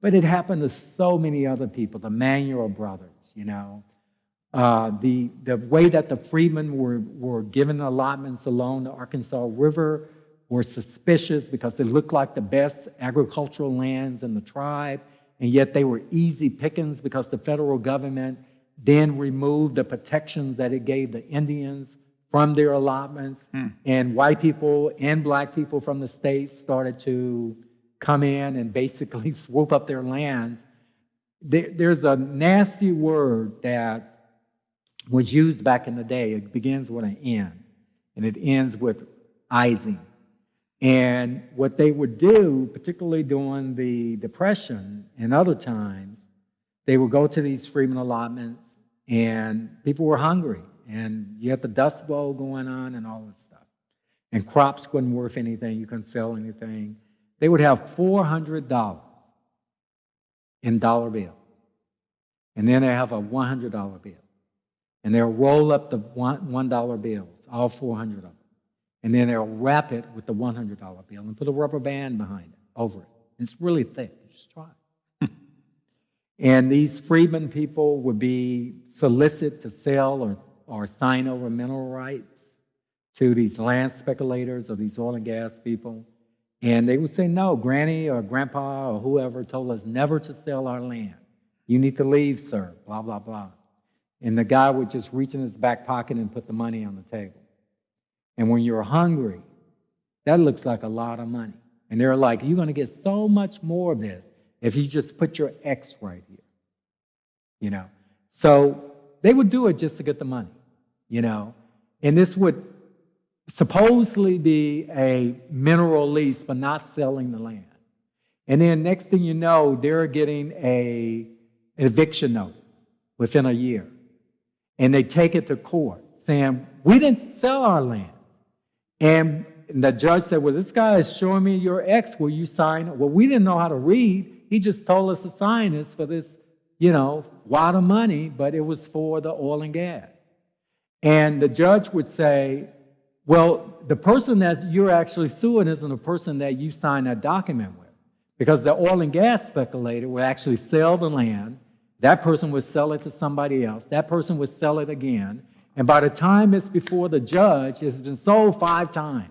But it happened to so many other people, the Manuel brothers, The way that the freedmen were given allotments along the Arkansas River were suspicious because they looked like the best agricultural lands in the tribe, and yet they were easy pickings because the federal government then removed the protections that it gave the Indians from their allotments, and white people and black people from the states started to come in and basically swoop up their lands. There's a nasty word that was used back in the day. It begins with an N, and it ends with "izing." And what they would do, particularly during the Depression and other times, they would go to these freedmen allotments, and people were hungry, and you had the Dust Bowl going on and all this stuff. And crops wasn't worth anything. You couldn't sell anything. They would have $400 in dollar bills. And then they have a $100 bill. And they'll roll up the $1 bills, all 400 of them. And then they'll wrap it with the $100 bill and put a rubber band behind it, over it. It's really thick. Just try it. And these freedmen people would be solicited to sell or sign over mineral rights to these land speculators or these oil and gas people. And they would say, no, Granny or Grandpa or whoever told us never to sell our land. You need to leave, sir, blah, blah, blah. And the guy would just reach in his back pocket and put the money on the table. And when you're hungry, that looks like a lot of money. And they're like, you're going to get so much more of this if you just put your X right here. You know? So they would do it just to get the money, you know? And this would supposedly be a mineral lease, but not selling the land. And then next thing you know, they're getting an eviction notice within a year. And they take it to court saying, we didn't sell our land. And the judge said, well, this guy is showing me your ex. Will you sign it? Well, we didn't know how to read. He just told us to sign this for this, you know, wad of money, but it was for the oil and gas. And the judge would say, well, the person that you're actually suing isn't the person that you signed that document with, because the oil and gas speculator would actually sell the land. That person would sell it to somebody else. That person would sell it again. And by the time it's before the judge, it's been sold 5 times.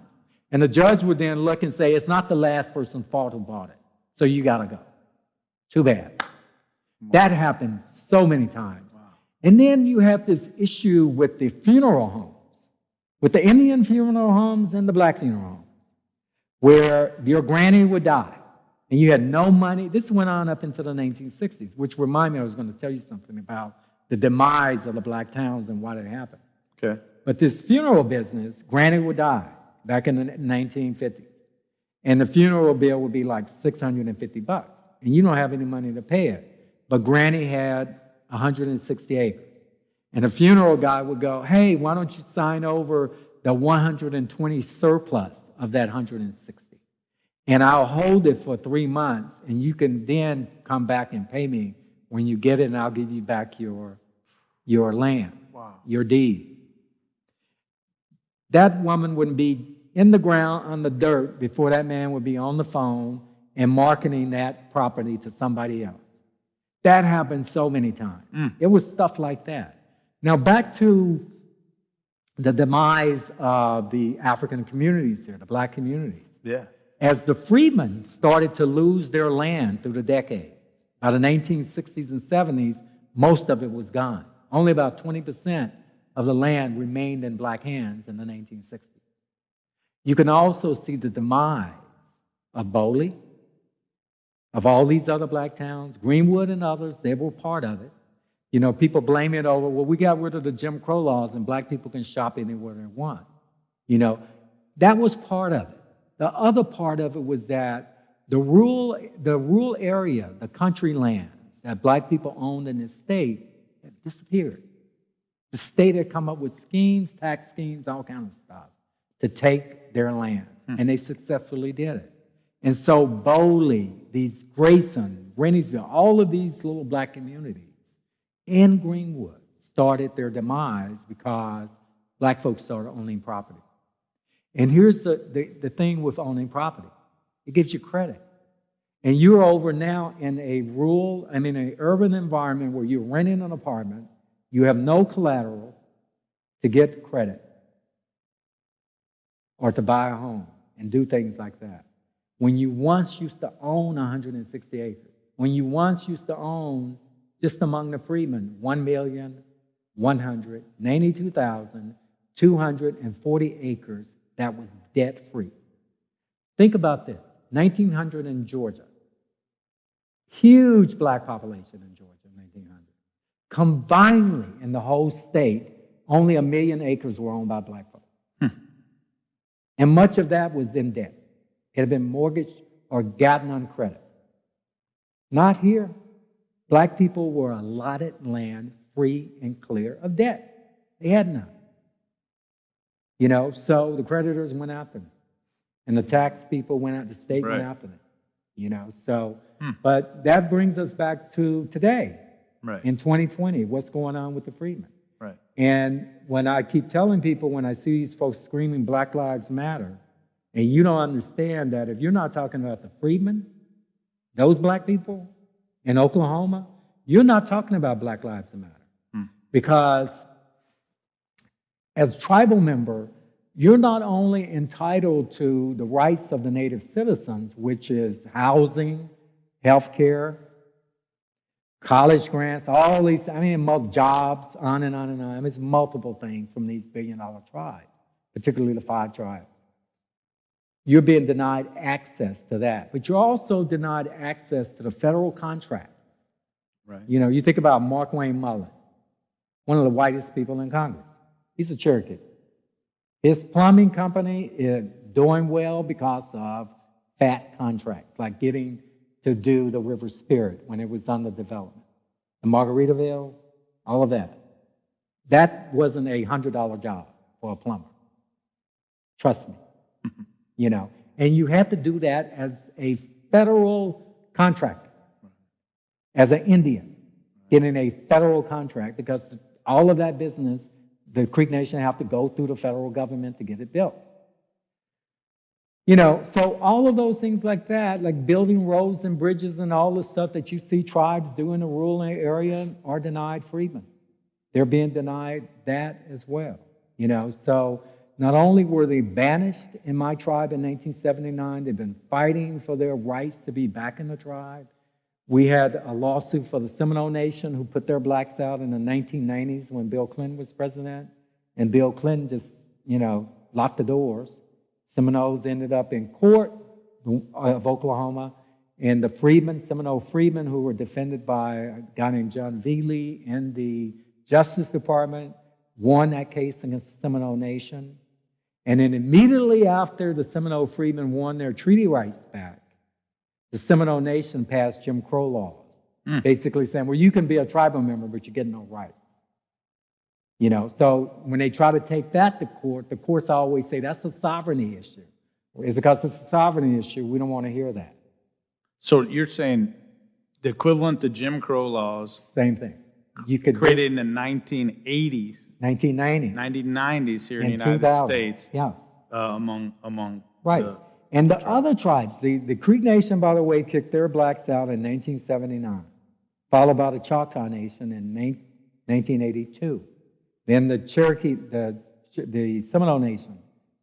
And the judge would then look and say, it's not the last person's fault who bought it, so you got to go. Too bad. Wow. That happens so many times. Wow. And then you have this issue with the funeral homes, with the Indian funeral homes and the black funeral homes, where your granny would die, and you had no money. This went on up into the 1960s, which remind me I was going to tell you something about the demise of the black towns and why it happened. Okay. But this funeral business, granny would die back in the 1950s, and the funeral bill would be like $650, and you don't have any money to pay it. But granny had 160 acres. And the funeral guy would go, hey, why don't you sign over the 120 surplus of that 160? And I'll hold it for 3 months, and you can then come back and pay me when you get it, and I'll give you back your land, wow, your deed. That woman wouldn't be in the ground on the dirt before that man would be on the phone and marketing that property to somebody else. That happened so many times. It was stuff like that. Now, back to the demise of the African communities here, the black communities. Yeah. As the freedmen started to lose their land through the decades, by the 1960s and 70s, most of it was gone. Only about 20% of the land remained in black hands in the 1960s. You can also see the demise of Boley, of all these other black towns, Greenwood and others. They were part of it. You know, people blame it over, well, we got rid of the Jim Crow laws and black people can shop anywhere they want. You know, that was part of it. The other part of it was that the rural area, the country lands that black people owned in this state had disappeared. The state had come up with schemes, tax schemes, all kinds of stuff to take their lands, and they successfully did it. And so Boley, these Grayson, Renniesville, all of these little black communities in Greenwood started their demise because black folks started owning property. And here's the thing with owning property. It gives you credit. And you're over now in an urban environment where you're renting an apartment, you have no collateral to get credit or to buy a home and do things like that. When you once used to own 160 acres, when you once used to own, just among the freedmen, 1,192,240 acres that was debt-free. Think about this, 1900 in Georgia. Huge black population in Georgia in 1900. Combinedly in the whole state, only 1 million acres were owned by black folks. And much of that was in debt. It had been mortgaged or gotten on credit. Not here. Black people were allotted land free and clear of debt. They had none. You know, so the creditors went after them. And the tax people went out, the state went after them. You know, so, but that brings us back to today, in 2020, what's going on with the freedmen. Right. And when I keep telling people, when I see these folks screaming Black Lives Matter, and you don't understand that if you're not talking about the freedmen, those black people in Oklahoma, you're not talking about Black Lives Matter. Because as a tribal member, you're not only entitled to the rights of the native citizens, which is housing, health care, college grants, all these, jobs, on and on and on. I mean, it's multiple things from these billion-dollar tribes, particularly the 5 tribes. You're being denied access to that. But you're also denied access to the federal contracts. Right. You know, you think about Mark Wayne Mullen, one of the whitest people in Congress. He's a Cherokee. His plumbing company is doing well because of fat contracts, like getting to do the River Spirit when it was under development. And Margaritaville, all of that. That wasn't a $100 job for a plumber. Trust me. You know, and you have to do that as a federal contractor, as an Indian, getting a federal contract, because all of that business, the Creek Nation have to go through the federal government to get it built. You know, so all of those things like that, like building roads and bridges and all the stuff that you see tribes do in the rural area, are denied freedmen. They're being denied that as well. You know, so not only were they banished in my tribe in 1979, they've been fighting for their rights to be back in the tribe. We had a lawsuit for the Seminole Nation, who put their blacks out in the 1990s when Bill Clinton was president. And Bill Clinton just, you know, locked the doors. Seminoles ended up in court of Oklahoma. And the Freedmen, Seminole Freedmen, who were defended by a guy named John Veely in the Justice Department, won that case against the Seminole Nation. And then immediately after the Seminole Freedmen won their treaty rights back, the Seminole Nation passed Jim Crow laws, basically saying, well, you can be a tribal member, but you get no rights. You know, so when they try to take that to court, the courts always say that's a sovereignty issue. It's because it's a sovereignty issue, we don't want to hear that. So you're saying the equivalent to Jim Crow laws, Same thing. You could created in the 1980s, 1990, 1990s here in the and United 2000. States, Yeah. among Right. And the other tribes, the Creek Nation, by the way, kicked their blacks out in 1979, followed by the Choctaw Nation in 1982. Then the Cherokee, the Seminole Nation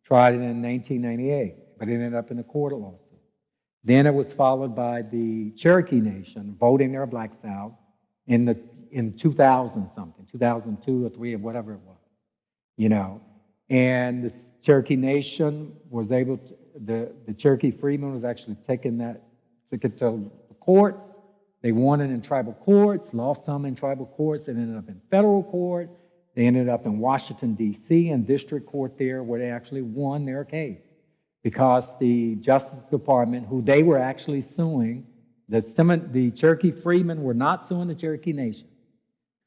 tried it in 1998, but it ended up in a court lawsuit. Then it was followed by the Cherokee Nation voting their blacks out in 2000 something, 2002 or 3 or whatever it was, you know. And the Cherokee Nation was able to, the Cherokee Freedmen was actually took it to the courts. They won it in tribal courts, lost some in tribal courts, and ended up in federal court. They ended up in Washington, D.C., and district court there, where they actually won their case because the Justice Department, who they were actually suing, the Cherokee Freedmen were not suing the Cherokee Nation.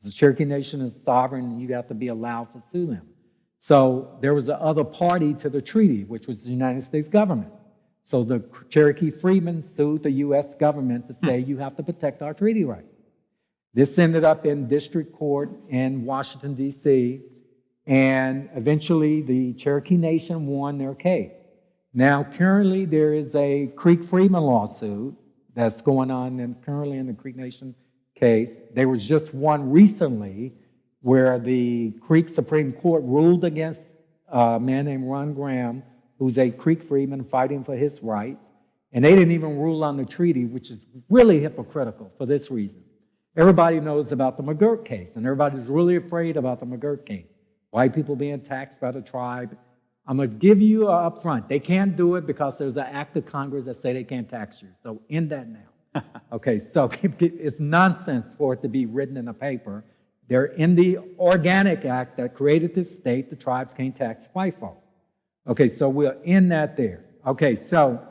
The Cherokee Nation is sovereign, and you have to be allowed to sue them. So there was the other party to the treaty, which was the United States government. So the Cherokee Freedmen sued the U.S. government to say, you have to protect our treaty rights. This ended up in district court in Washington, D.C., and eventually the Cherokee Nation won their case. Now, currently, there is a Creek Freedmen lawsuit that's going on currently in the Creek Nation case. There was just one recently where the Creek Supreme Court ruled against a man named Ron Graham, who's a Creek Freedman fighting for his rights. And they didn't even rule on the treaty, which is really hypocritical for this reason. Everybody knows about the McGirt case, and everybody's really afraid about the McGirt case. White people being taxed by the tribe. I'm going to give you up front. They can't do it because there's an act of Congress that say they can't tax you. So end that now. Okay, so it's nonsense for it to be written in a paper. They're in the Organic Act that created this state. The tribes can't tax white folk. Okay, so we'll end that there. Okay, so,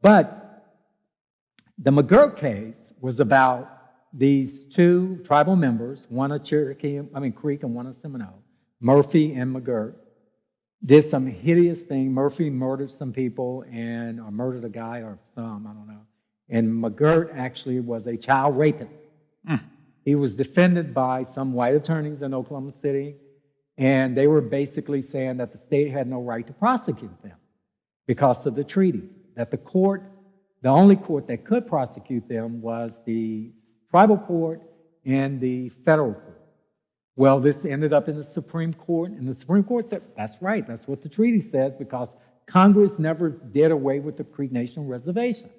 but the McGirt case was about these 2 tribal members, one a Creek and one a Seminole, Murphy and McGirt, did some hideous thing. Murphy murdered some people or murdered a guy or some, I don't know. And McGirt actually was a child rapist. He was defended by some white attorneys in Oklahoma City, and they were basically saying that the state had no right to prosecute them because of the treaties, that the only court that could prosecute them was the tribal court and the federal court. Well, this ended up in the Supreme Court, and the Supreme Court said, that's right, that's what the treaty says, because Congress never did away with the Creek Nation reservation.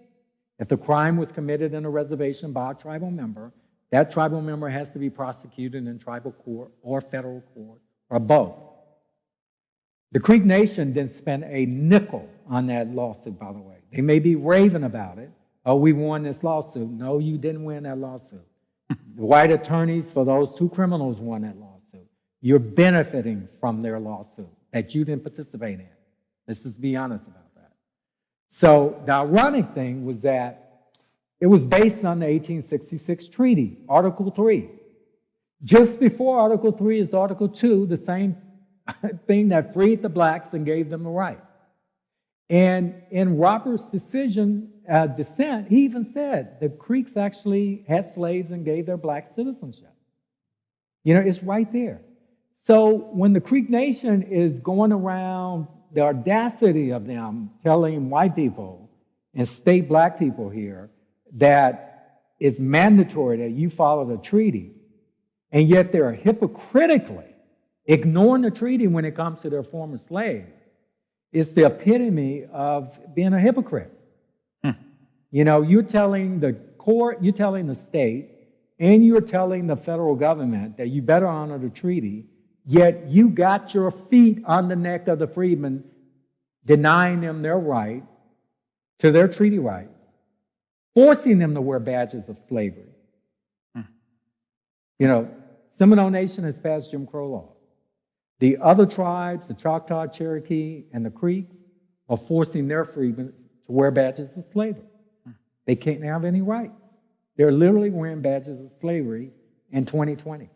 If the crime was committed in a reservation by a tribal member, that tribal member has to be prosecuted in tribal court or federal court or both. The Creek Nation didn't spend a nickel on that lawsuit, by the way. They may be raving about it. Oh, we won this lawsuit. No, you didn't win that lawsuit. The white attorneys for those two criminals won that lawsuit. You're benefiting from their lawsuit that you didn't participate in. Let's just be honest about that. So the ironic thing was that it was based on the 1866 treaty, Article 3. Just before Article 3 is Article 2, the same thing that freed the blacks and gave them the right. And in Roberts' dissent, he even said the Creeks actually had slaves and gave their black citizenship. You know, it's right there. So when the Creek Nation is going around, the audacity of them telling white people and state black people here that it's mandatory that you follow the treaty, and yet they're hypocritically ignoring the treaty when it comes to their former slaves, it's the epitome of being a hypocrite. You know, you're telling the court, you're telling the state, and you're telling the federal government that you better honor the treaty, yet you got your feet on the neck of the freedmen, denying them their right to their treaty rights, forcing them to wear badges of slavery. You know, Seminole Nation has passed Jim Crow laws. The other tribes, the Choctaw, Cherokee, and the Creeks, are forcing their freedmen to wear badges of slavery. They can't have any rights. They're literally wearing badges of slavery in 2020.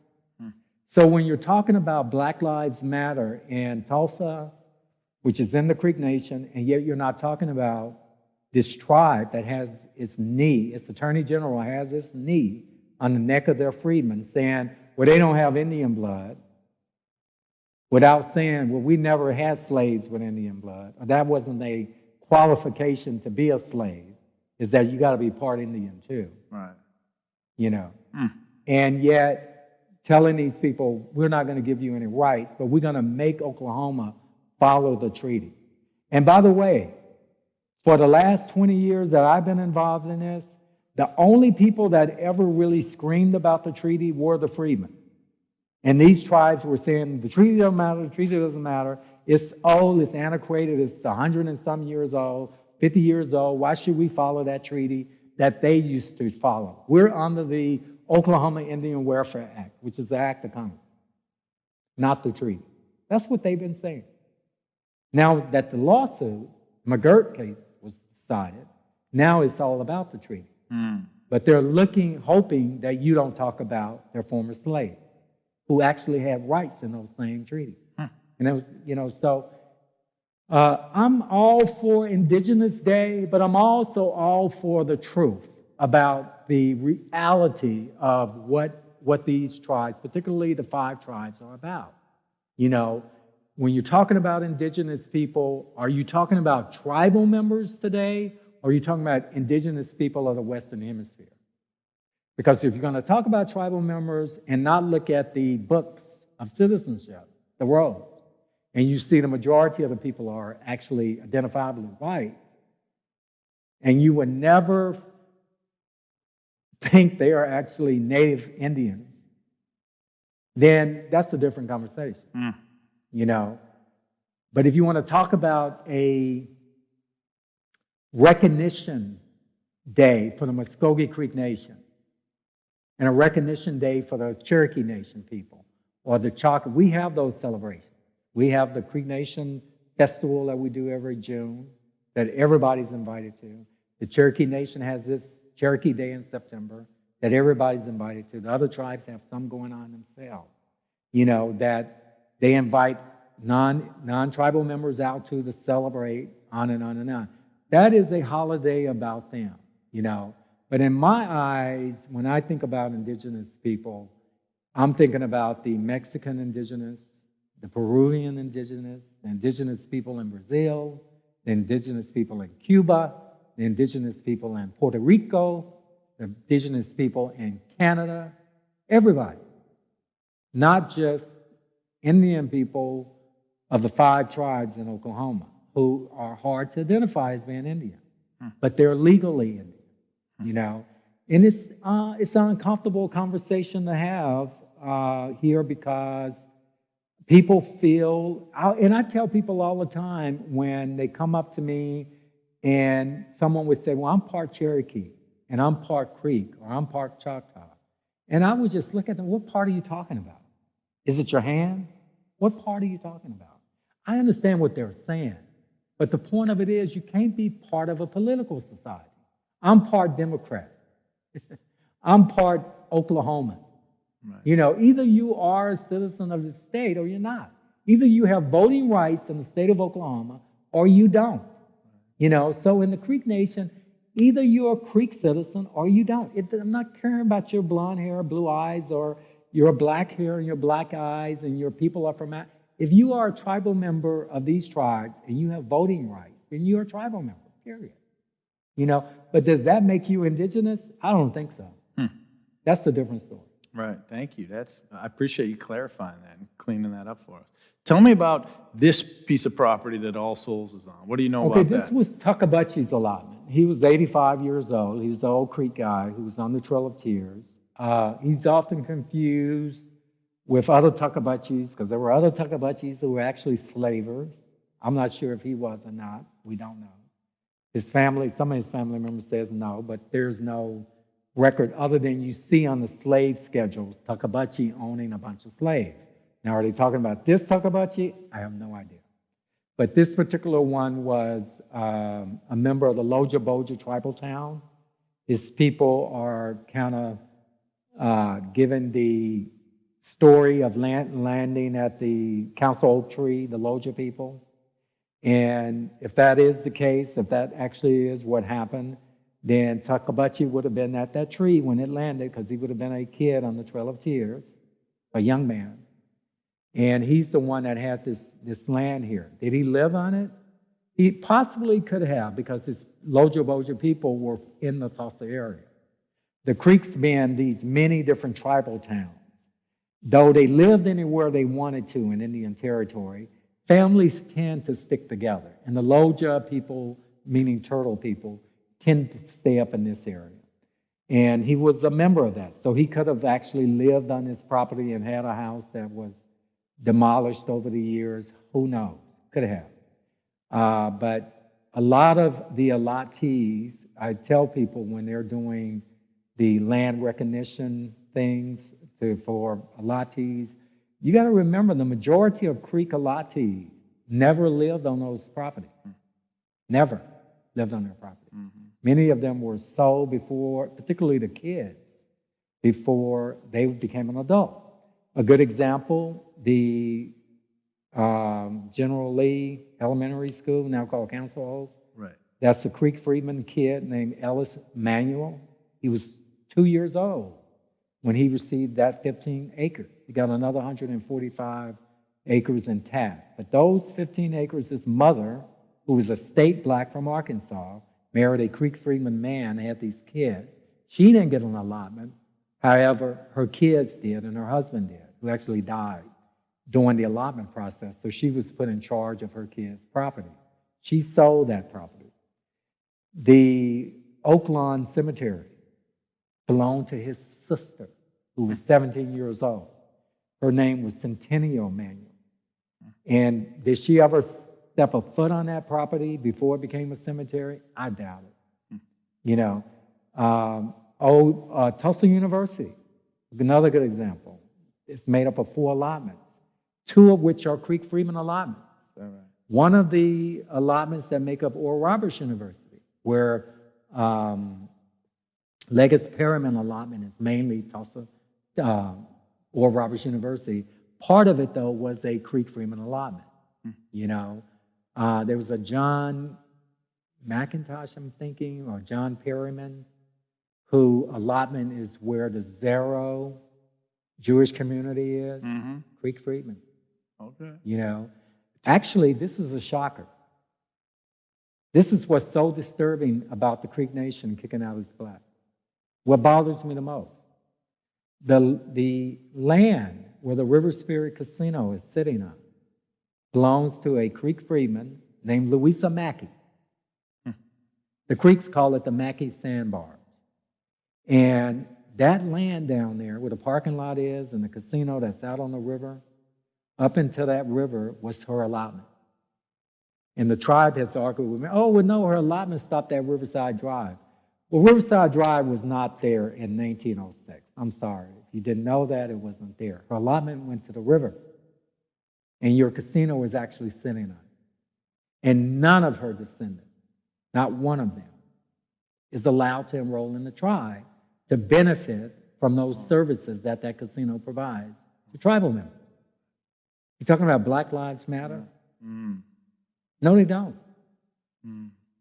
So when you're talking about Black Lives Matter in Tulsa, which is in the Creek Nation, and yet you're not talking about this tribe that has its knee, its attorney general has its knee on the neck of their freedmen saying, well, they don't have Indian blood, without saying, well, we never had slaves with Indian blood. Or that wasn't a qualification to be a slave, is that you got to be part Indian too. Right. You know. And yet telling these people, we're not going to give you any rights, but we're going to make Oklahoma follow the treaty. And by the way, for the last 20 years that I've been involved in this, the only people that ever really screamed about the treaty were the freedmen. And these tribes were saying, the treaty doesn't matter, the treaty doesn't matter. It's old, it's antiquated, it's 100 and some years old, 50 years old. Why should we follow that treaty that they used to follow? We're under the Oklahoma Indian Welfare Act, which is the act of Congress, not the treaty. That's what they've been saying. Now that the lawsuit, McGirt case, was decided, now it's all about the treaty. But they're hoping that you don't talk about their former slaves, who actually had rights in those same treaties. And you know, so I'm all for Indigenous Day, but I'm also all for the truth about the reality of what these tribes, particularly the 5 tribes, are about. You know, when you're talking about Indigenous people, are you talking about tribal members today, or are you talking about Indigenous people of the Western Hemisphere? Because if you're going to talk about tribal members and not look at the books of citizenship, the rolls, and you see the majority of the people are actually identifiably white, and you would never think they are actually native Indians, then that's a different conversation, you know. But if you want to talk about a recognition day for the Muskogee Creek Nation, and a recognition day for the Cherokee Nation people, or the Choctaw, we have those celebrations. We have the Creek Nation Festival that we do every June that everybody's invited to. The Cherokee Nation has this Cherokee Day in September that everybody's invited to. The other tribes have some going on themselves, you know, that they invite non-tribal members out to celebrate, on and on and on. That is a holiday about them, you know. But in my eyes, when I think about Indigenous people, I'm thinking about the Mexican Indigenous, the Peruvian Indigenous, the Indigenous people in Brazil, the Indigenous people in Cuba, the Indigenous people in Puerto Rico, the Indigenous people in Canada, everybody. not just Indian people of the 5 tribes in Oklahoma who are hard to identify as being Indian, but they're legally Indian, you know. And it's an uncomfortable conversation to have here because people feel, and I tell people all the time when they come up to me and someone would say, well, I'm part Cherokee, and I'm part Creek, or I'm part Choctaw. And I would just look at them, what part are you talking about? Is it your hands? What part are you talking about? I understand what they're saying, but the point of it is you can't be part of a political society. I'm part Democrat. I'm part Oklahoman. Right. You know, either you are a citizen of the state or you're not. Either you have voting rights in the state of Oklahoma or you don't. You know, so in the Creek Nation, either you're a Creek citizen or you don't. I'm not caring about your blonde hair, blue eyes, or your black hair and your black eyes and your people are from... If you are a tribal member of these tribes and you have voting rights, then you're a tribal member, period. You know, but does that make you indigenous? I don't think so. That's a different story. Right. Thank you. I appreciate you clarifying that and cleaning that up for us. Tell me about this piece of property that All Souls is on. What do you know about that? Okay, this was Tuckabutchee's allotment. He was 85 years old. He was the old Creek guy who was on the Trail of Tears. He's often confused with other Tuckabutchees because there were other Tuckabutchees who were actually slavers. I'm not sure if he was or not. We don't know. His family, some of his family members says no, but there's no record other than you see on the slave schedules, Tuckabutchee owning a bunch of slaves. Now, are they talking about this Tuckabutchee? I have no idea. But this particular one was a member of the Loja Boja tribal town. His people are kind of given the story of landing at the Council Oak Tree, the Loja people. And if that is the case, if that actually is what happened, then Tuckabutchee would have been at that tree when it landed because he would have been a kid on the Trail of Tears, a young man. And he's the one that had this land here. Did he live on it? He possibly could have because his Loja Boja people were in the Tulsa area. The Creeks being these many different tribal towns. Though they lived anywhere they wanted to in Indian Territory, families tend to stick together. And the Loja people, meaning turtle people, tend to stay up in this area. And he was a member of that. So he could have actually lived on this property and had a house that was demolished over the years. Who knows? Could have. But a lot of the allottees, I tell people when they're doing the land recognition things for allottees, you got to remember the majority of Creek allottees never lived on those properties. Never lived on their property. Many of them were sold before, particularly the kids, before they became an adult. A good example, the General Lee Elementary School, now called Council Oak. Right. That's a Creek Freedman kid named Ellis Manuel. He was 2 years old when he received that 15 acres. He got another 145 acres intact. But those 15 acres, his mother, who was a state black from Arkansas, married a Creek Freedman man, had these kids. She didn't get an allotment. However, her kids did, and her husband did, who actually died during the allotment process. So she was put in charge of her kids' properties. She sold that property. The Oak Lawn Cemetery belonged to his sister, who was 17 years old. Her name was Centennial Manuel. And did she ever step a foot on that property before it became a cemetery? I doubt it. You know, Tulsa University, another good example. It's made up of 4 allotments, 2 of which are Creek Freedman allotments. Right. One of the allotments that make up Oral Roberts University, where Leggett's Perryman allotment is mainly Tulsa, Oral Roberts University. Part of it, though, was a Creek Freedman allotment. You know, there was a John McIntosh, I'm thinking, or John Perryman, who allotment is where the Zero Jewish community is, Creek Freedman. Okay. You know, actually, this is a shocker. This is what's so disturbing about the Creek Nation kicking out its blacks. What bothers me the most, the land where the River Spirit Casino is sitting on belongs to a Creek freedman named Louisa Mackey. The Creeks call it the Mackey Sandbar. And that land down there where the parking lot is and the casino that's out on the river, up until that river was her allotment. And the tribe has argued with me, oh, well, no, her allotment stopped at Riverside Drive. Well, Riverside Drive was not there in 1906. I'm sorry. If you didn't know that, it wasn't there. Her allotment went to the river. And your casino was actually sitting on it. And none of her descendants, not one of them, is allowed to enroll in the tribe to benefit from those services that that casino provides to tribal members. You're talking about Black Lives Matter? No, they don't.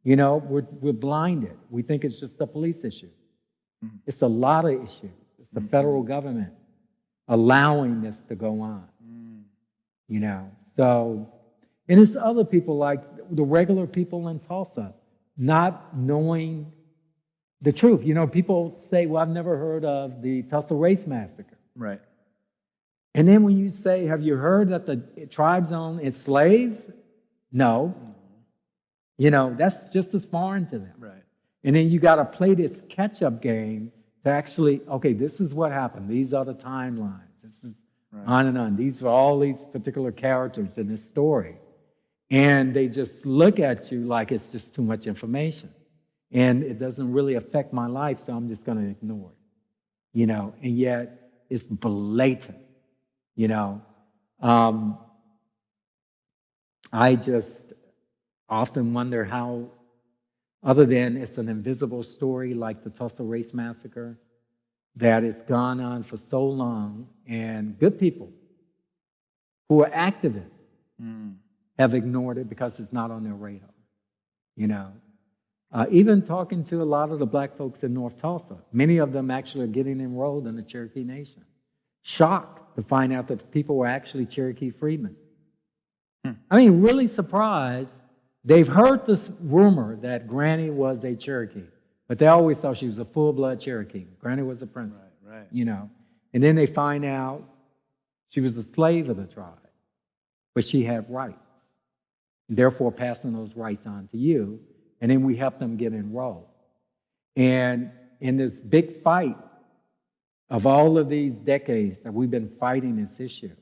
You know, we're blinded. We think it's just a police issue. It's a lot of issues. It's the federal government allowing this to go on. You know, so, and it's other people like the regular people in Tulsa not knowing the truth. You know, people say, well, I've never heard of the Tulsa Race Massacre. Right. And then when you say, have you heard that the tribes own its slaves? No. You know, that's just as foreign to them. Right. And then you got to play this catch-up game to actually, okay, this is what happened. These are the timelines. This is on and on. These are all these particular characters in this story. And they just look at you like it's just too much information. And it doesn't really affect my life, so I'm just going to ignore it. You know, and yet it's blatant. You know, I just often wonder how, other than it's an invisible story like the Tulsa Race Massacre, that it's gone on for so long, and good people who are activists have ignored it because it's not on their radar. You know, even talking to a lot of the Black folks in North Tulsa, many of them actually are getting enrolled in the Cherokee Nation. Shocked to find out that the people were actually Cherokee freedmen. I mean, really surprised. They've heard this rumor that Granny was a Cherokee, but they always thought she was a full-blood Cherokee. Granny was a princess, you know. And then they find out she was a slave of the tribe, but she had rights, therefore passing those rights on to you. And then we help them get enrolled. And in this big fight of all of these decades that we've been fighting this issue,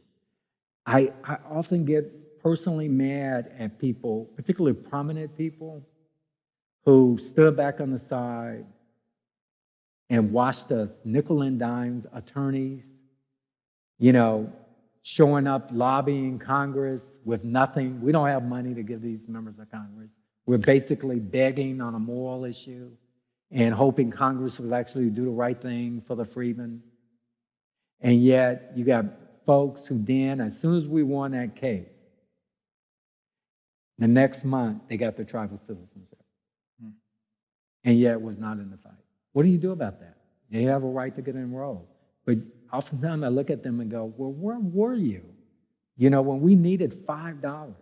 I often get personally mad at people, particularly prominent people, who stood back on the side and watched us nickel and dime attorneys, you know, showing up lobbying Congress with nothing. We don't have money to give these members of Congress. We're basically begging on a moral issue and hoping Congress will actually do the right thing for the freedmen. And yet you got folks who then, as soon as we won that case, the next month they got their tribal citizenship. And yet it was not in the fight. What do you do about that? They have a right to get enrolled. But oftentimes I look at them and go, well, where were you? You know, when we needed $5,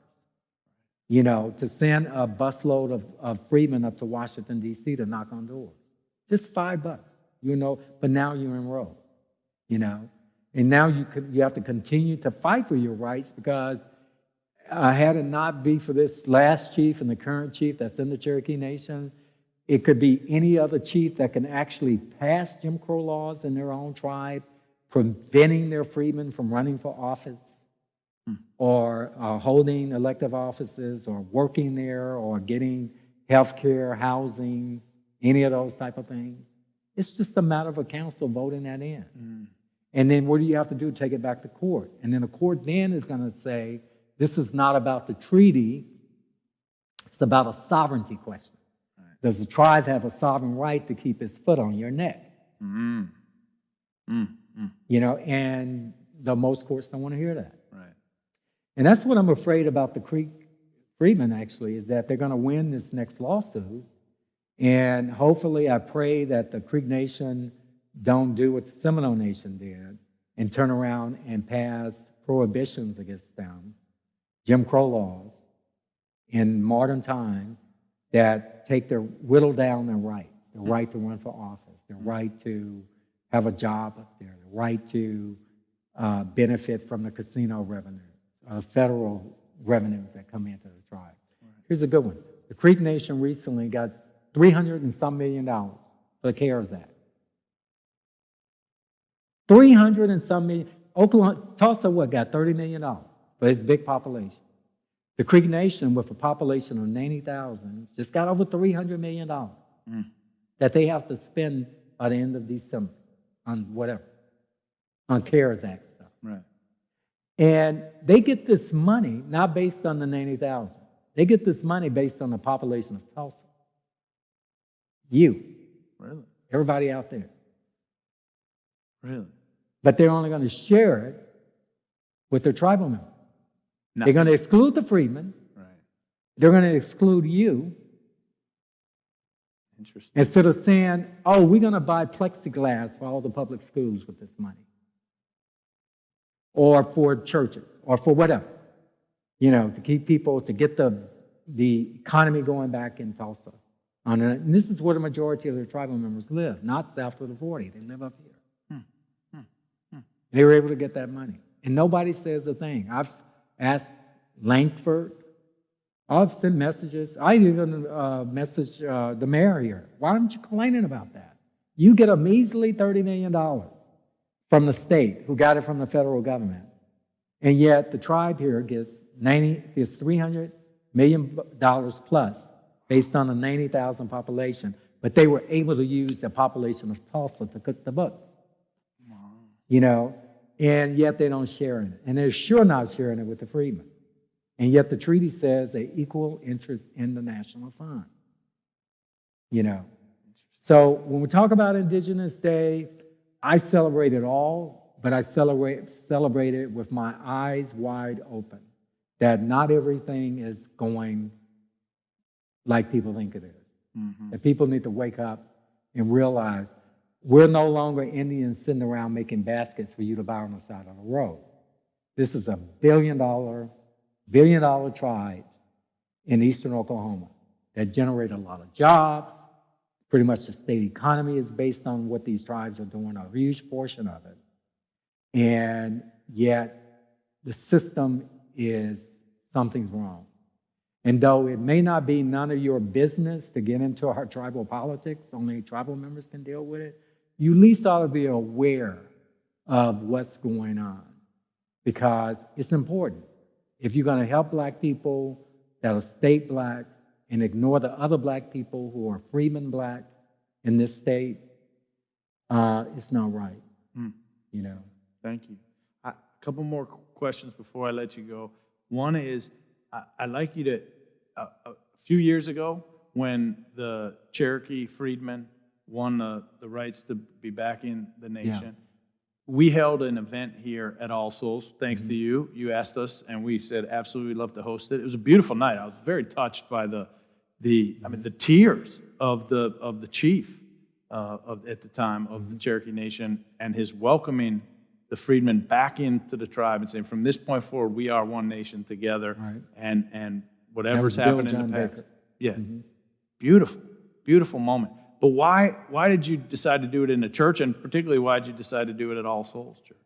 you know, to send a busload of freedmen up to Washington, D.C. to knock on doors. Just $5, you know, but now you're enrolled, you know. And now you have to continue to fight for your rights because had it not be for this last chief and the current chief that's in the Cherokee Nation, it could be any other chief that can actually pass Jim Crow laws in their own tribe, preventing their freedmen from running for office or holding elective offices or working there or getting health care, housing, any of those type of things. It's just a matter of a council voting that in. And then what do you have to do? Take it back to court. And then the court then is going to say, this is not about the treaty. It's about a sovereignty question. Does the tribe have a sovereign right to keep its foot on your neck? You know, and the most courts don't want to hear that. And that's what I'm afraid about the Creek Freedmen, actually, is that they're going to win this next lawsuit. And hopefully I pray that the Creek Nation don't do what the Seminole Nation did and turn around and pass prohibitions against them, Jim Crow laws, in modern time that whittle down their rights, the right to run for office, the right to have a job up there, the right to benefit from the casino revenue, federal revenues that come into the tribe. Right. Here's a good one. The Creek Nation recently got $300 and some million for the CARES Act. 300 and some million. Oklahoma, Tulsa, got $30 million for its big population. The Creek Nation, with a population of 90,000, just got over $300 million that they have to spend by the end of December on whatever, on CARES Act stuff. Right. And they get this money not based on the 90,000. They get this money based on the population of Tulsa. You. Really? Everybody out there. Really? But they're only going to share it with their tribal members. No. They're going to exclude the freedmen. Right. They're going to exclude you. Interesting. Instead of saying, oh, we're going to buy plexiglass for all the public schools with this money. Or for churches, or for whatever. To keep people, to get the economy going back in Tulsa. And this is where the majority of their tribal members live, not south of the 40. They live up here. They were able to get that money. And nobody says a thing. I've asked Langford. I've sent messages. I even messaged the mayor here. Why aren't you complaining about that? You get a measly $30 million from the state, who got it from the federal government. And yet the tribe here gets $300 million plus based on a 90,000 population. But they were able to use the population of Tulsa to cook the books. Wow. And yet they don't share in it. And they're sure not sharing it with the freedmen. And yet the treaty says an equal interest in the national fund. So when we talk about Indigenous Day, I celebrate it all, but I celebrate it with my eyes wide open, that not everything is going like people think it is. Mm-hmm. That people need to wake up and realize we're no longer Indians sitting around making baskets for you to buy on the side of the road. This is a billion dollar tribe in eastern Oklahoma that generate a lot of jobs. Pretty much the state economy is based on what these tribes are doing, a huge portion of it. And yet the system is, something's wrong. And though it may not be none of your business to get into our tribal politics, only tribal members can deal with it, you at least ought to be aware of what's going on, because it's important. If you're going to help black people that are state blacks and ignore the other black people who are freedmen blacks in this state, it's not right. Thank you. A couple more questions before I let you go. One is, I'd like you to, a few years ago, when the Cherokee freedmen won the rights to be back in the nation, we held an event here at All Souls, thanks to you. You asked us, and we said, absolutely, we'd love to host it. It was a beautiful night. I was very touched by the tears of the chief at the time of the Cherokee Nation, and his welcoming the freedmen back into the tribe and saying, from this point forward, we are one nation together, right. and whatever's happened in the past. Yeah, beautiful moment. But why did you decide to do it in a church, and particularly why did you decide to do it at All Souls Church?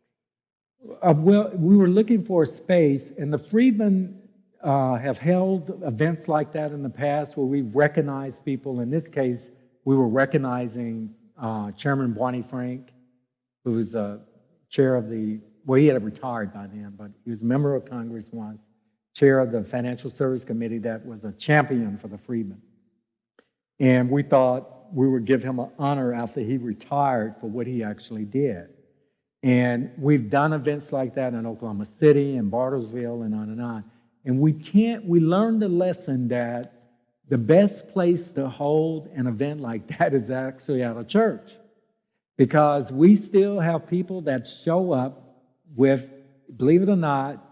Well, we were looking for a space, and the Freedmen have held events like that in the past where we recognize people. In this case, we were recognizing Chairman Bonnie Frank, who was chair of he had retired by then, but he was a member of Congress once, chair of the Financial Service Committee that was a champion for the Freedmen. And we thought we would give him an honor after he retired for what he actually did. And we've done events like that in Oklahoma City and Bartlesville and on and on. And we learned the lesson that the best place to hold an event like that is actually at a church. Because we still have people that show up with, believe it or not,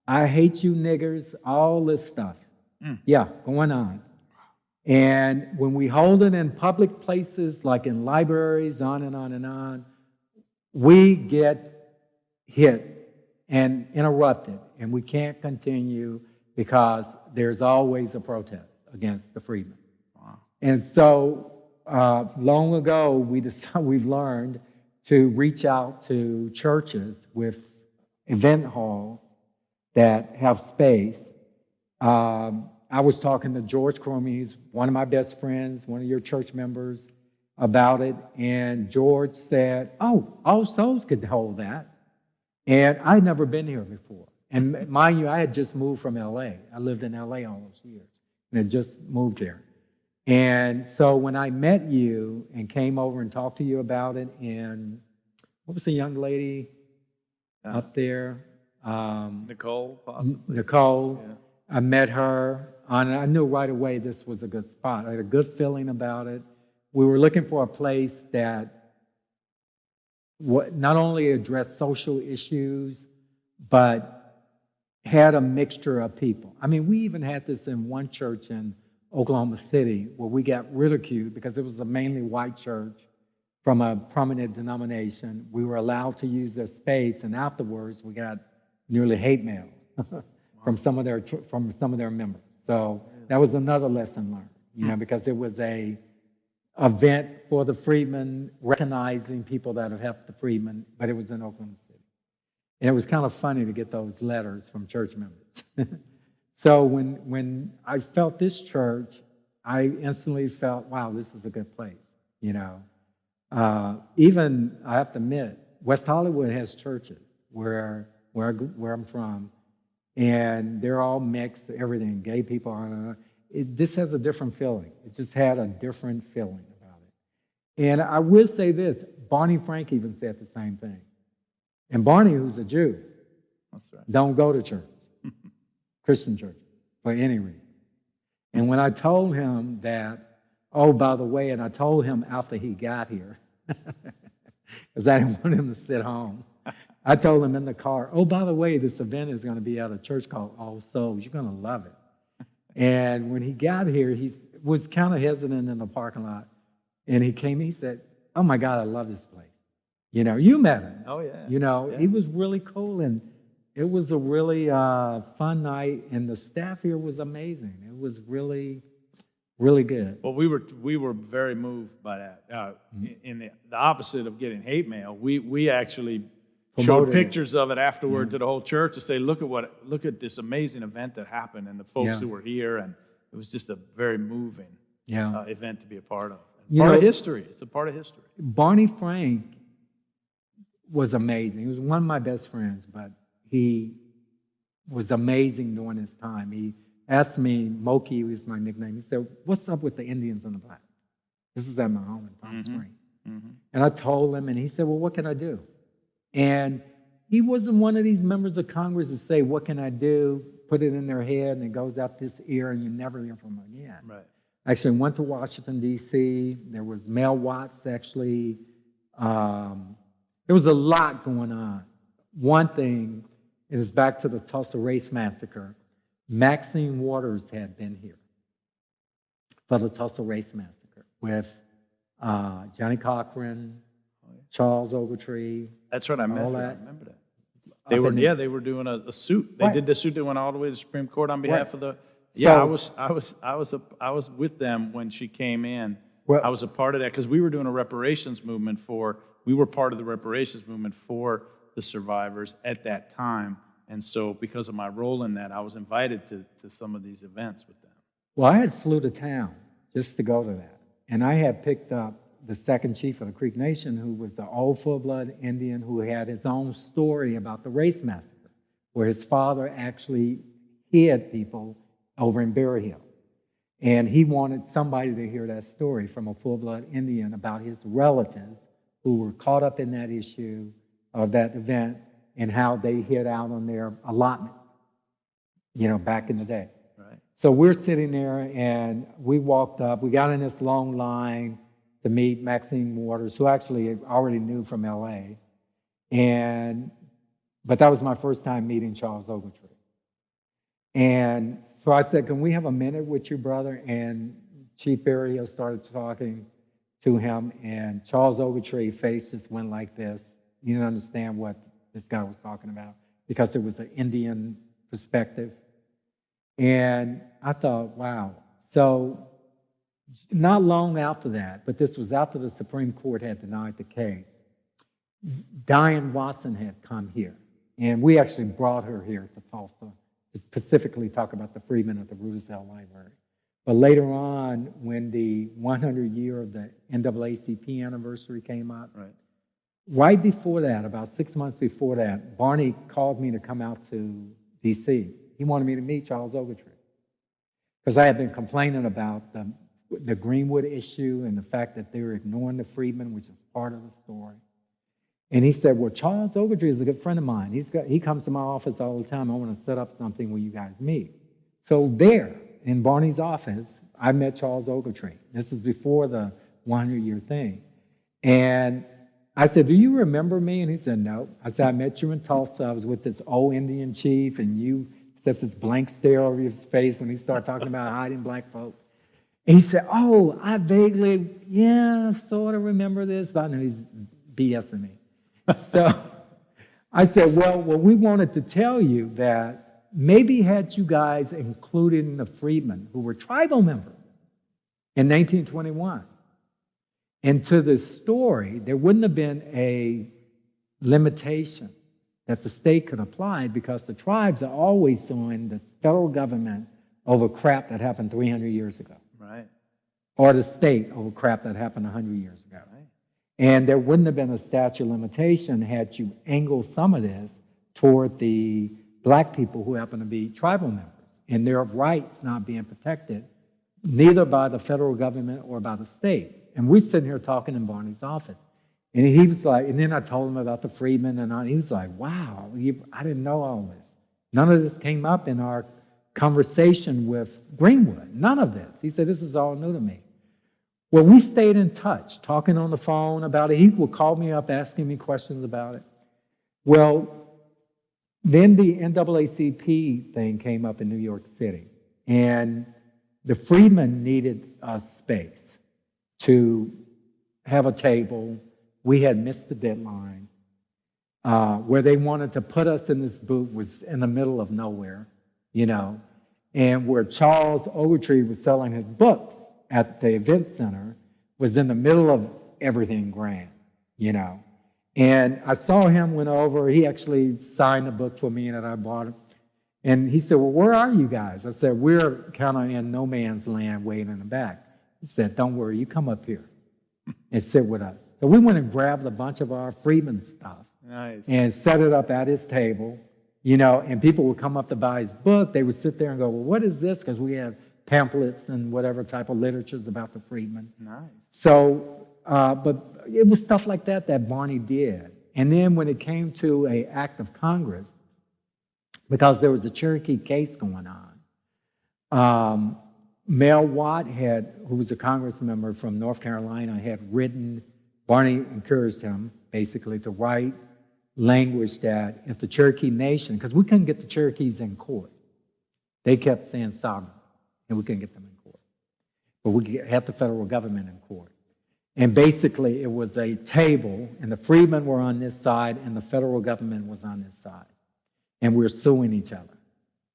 I hate you niggers, all this stuff. Going on. And when we hold it in public places, like in libraries, on and on and on, we get hit and interrupted, and we can't continue because there's always a protest against the freedmen. Wow. And so long ago, we've learned to reach out to churches with event halls that have space. I was talking to George Cromie, he's one of my best friends, one of your church members, about it, and George said, "Oh, All Souls could hold that." And I'd never been here before. And mind you, I had just moved from LA. I lived in LA all those years and had just moved here. And so when I met you and came over and talked to you about it, and what was the young lady up there? Nicole, possibly. Nicole. Yeah. I met her, and I knew right away this was a good spot. I had a good feeling about it. We were looking for a place that not only addressed social issues, but had a mixture of people. I mean, we even had this in one church in Oklahoma City where we got ridiculed because it was a mainly white church from a prominent denomination. We were allowed to use their space, and afterwards we got nearly hate mail from some of their members. So that was another lesson learned, because it was a event for the Freedmen, recognizing people that have helped the Freedmen, but it was in Oklahoma City. And it was kind of funny to get those letters from church members. So when I felt this church, I instantly felt, wow, this is a good place, Even, I have to admit, West Hollywood has churches where I'm from, and they're all mixed, everything, gay people are. This has a different feeling. It just had a different feeling about it. And I will say this, Barney Frank even said the same thing. And Barney, who's a Jew, That's right. don't go to church, Christian church, for any reason. And when I told him that, oh, by the way, and I told him after he got here, because I didn't want him to sit home, I told him in the car, oh, by the way, this event is going to be at a church called All Souls. You're going to love it. And when he got here, he was kind of hesitant in the parking lot. And he came, he said, oh, my God, I love this place. You met him. Oh, yeah. Yeah. He was really cool. And it was a really fun night. And the staff here was amazing. It was really, really good. Well, we were very moved by that. In the opposite of getting hate mail, we actually showed pictures of it afterward to the whole church to say, look at this amazing event that happened and the folks who were here, and it was just a very moving event to be a part of. Part of history. It's a part of history. Barney Frank was amazing. He was one of my best friends, but he was amazing during his time. He asked me, Moki was my nickname, he said, what's up with the Indians and the blacks? This is at my home in Palm Springs. Mm-hmm. And I told him, and he said, well, what can I do? And he wasn't one of these members of Congress that say, what can I do? Put it in their head, and it goes out this ear, and you never hear from them again. Right. Actually, went to Washington, D.C. There was Mel Watts, actually. There was a lot going on. One thing, it is back to the Tulsa Race Massacre. Maxine Waters had been here for the Tulsa Race Massacre with Johnny Cochran, Charles Ogletree. That's right, I remember that. They were doing a suit. They did the suit that went all the way to the Supreme Court on behalf of the. Yeah, I was with them when she came in. Well, I was a part of that because we were doing a reparations movement we were part of the reparations movement for the survivors at that time. And so because of my role in that, I was invited to some of these events with them. Well, I had flew to town just to go to that. And I had picked up the second chief of the Creek Nation, who was an old full-blood Indian who had his own story about the race massacre, where his father actually hid people over in Berry Hill. And he wanted somebody to hear that story from a full-blood Indian about his relatives who were caught up in that issue of that event and how they hid out on their allotment, back in the day. Right. So we're sitting there, and we walked up. We got in this long line to meet Maxine Waters, who actually already knew from L.A. But that was my first time meeting Charles Ogletree. And so I said, can we have a minute with you, brother? And Chief Berry started talking to him, and Charles Ogletree's face just went like this. You didn't understand what this guy was talking about because it was an Indian perspective. And I thought, wow. So not long after that, but this was after the Supreme Court had denied the case, Diane Watson had come here And we actually brought her here to Tulsa to specifically talk about the Freedmen at the Rudisell Library. But later on, when the 100 year of the NAACP anniversary came up, right before that, about 6 months before that, Barney called me to come out to D.C. He wanted me to meet Charles Ogletree because I had been complaining about the Greenwood issue and the fact that they were ignoring the Freedmen, which is part of the story. And he said, well, Charles Ogletree is a good friend of mine. He comes to my office all the time. I want to set up something where you guys meet. So there, in Barney's office, I met Charles Ogletree. This is before the 100-year thing. And I said, do you remember me? And he said, no. I said, I met you in Tulsa. I was with this old Indian chief, and you set this blank stare over his face when he started talking about hiding black folk. And he said, oh, I vaguely, sort of remember this, but I know he's BSing me. So I said, well, we wanted to tell you that maybe had you guys included the Freedmen, who were tribal members in 1921, into this story, there wouldn't have been a limitation that the state could apply because the tribes are always suing the federal government over crap that happened 300 years ago. Right. Or the state over crap that happened 100 years ago. Right. And there wouldn't have been a statute of limitation had you angled some of this toward the black people who happen to be tribal members and their rights not being protected, neither by the federal government or by the states. And we're sitting here talking in Barney's office. And he was like, and then I told him about the Freedmen, and he was like, wow, I didn't know all this. None of this came up in our conversation with Greenwood. None of this. He said, this is all new to me. Well, we stayed in touch, talking on the phone about it. He would call me up asking me questions about it. Well, then the NAACP thing came up in New York City, and the Freedmen needed a space to have a table. We had missed the deadline. Where they wanted to put us in this booth was in the middle of nowhere, and where Charles Ogletree was selling his books at the event center was in the middle of everything grand, And I saw him, went over. He actually signed the book for me, and I bought it. And he said, well, where are you guys? I said, we're kind of in no man's land waiting in the back. He said, don't worry, you come up here and sit with us. So we went and grabbed a bunch of our Freedman stuff and set it up at his table, and people would come up to buy his book. They would sit there and go, well, what is this? Because we have pamphlets and whatever type of literatures about the Freedmen. Nice. So, but it was stuff like that Barney did. And then when it came to an act of Congress, because there was a Cherokee case going on, Mel Watt who was a Congress member from North Carolina, had written, Barney encouraged him basically to write language that if the Cherokee Nation, because we couldn't get the Cherokees in court. They kept saying sovereign, and we couldn't get them in court. But we could have the federal government in court. And basically it was a table, and the Freedmen were on this side, and the federal government was on this side. And we were suing each other,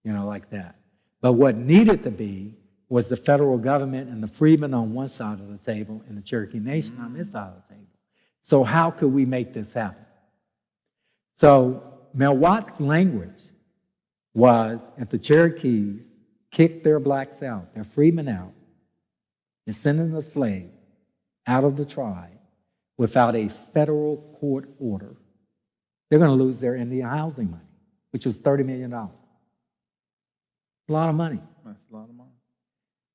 like that. But what needed to be was the federal government and the Freedmen on one side of the table and the Cherokee Nation on this side of the table. So how could we make this happen? So Mel Watt's language was if the Cherokees kicked their blacks out, their Freedmen out, descendants of slaves out of the tribe without a federal court order, they're going to lose their Indian housing money, which was $30 million. A lot of money. That's a lot of money.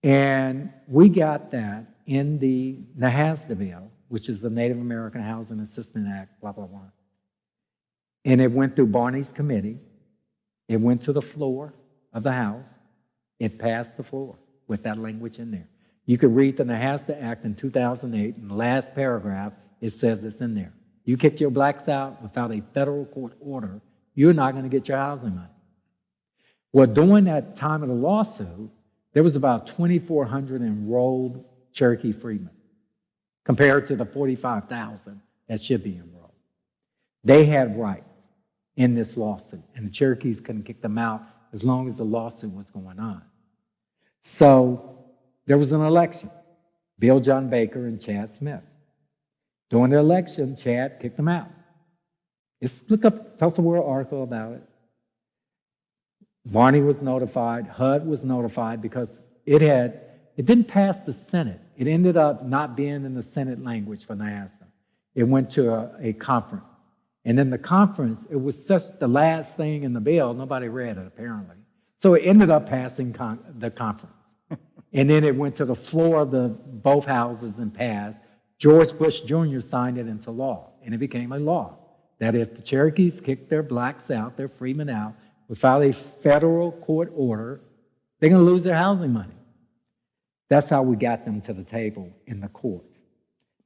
And we got that in the Nahasda bill, which is the Native American Housing Assistance Act, blah, blah, blah. And it went through Barney's committee. It went to the floor of the House. It passed the floor with that language in there. You could read the Nahasda Act in 2008, in the last paragraph, it says it's in there. You kick your blacks out without a federal court order, you're not going to get your housing money. Well, during that time of the lawsuit, there was about 2,400 enrolled Cherokee Freedmen compared to the 45,000 that should be enrolled. They had rights in this lawsuit, and the Cherokees couldn't kick them out as long as the lawsuit was going on. So there was an election, Bill John Baker and Chad Smith. During the election, Chad kicked them out. Look up Tulsa World article about it. Barney was notified, HUD was notified because it didn't pass the Senate. It ended up not being in the Senate language for NASA. It went to a conference. And in the conference, it was such the last thing in the bill, nobody read it apparently. So it ended up passing the conference. And then it went to the floor of both houses and passed. George Bush Jr. signed it into law, and it became a law that if the Cherokees kicked their blacks out, their freemen out, without a federal court order, they're going to lose their housing money. That's how we got them to the table in the court.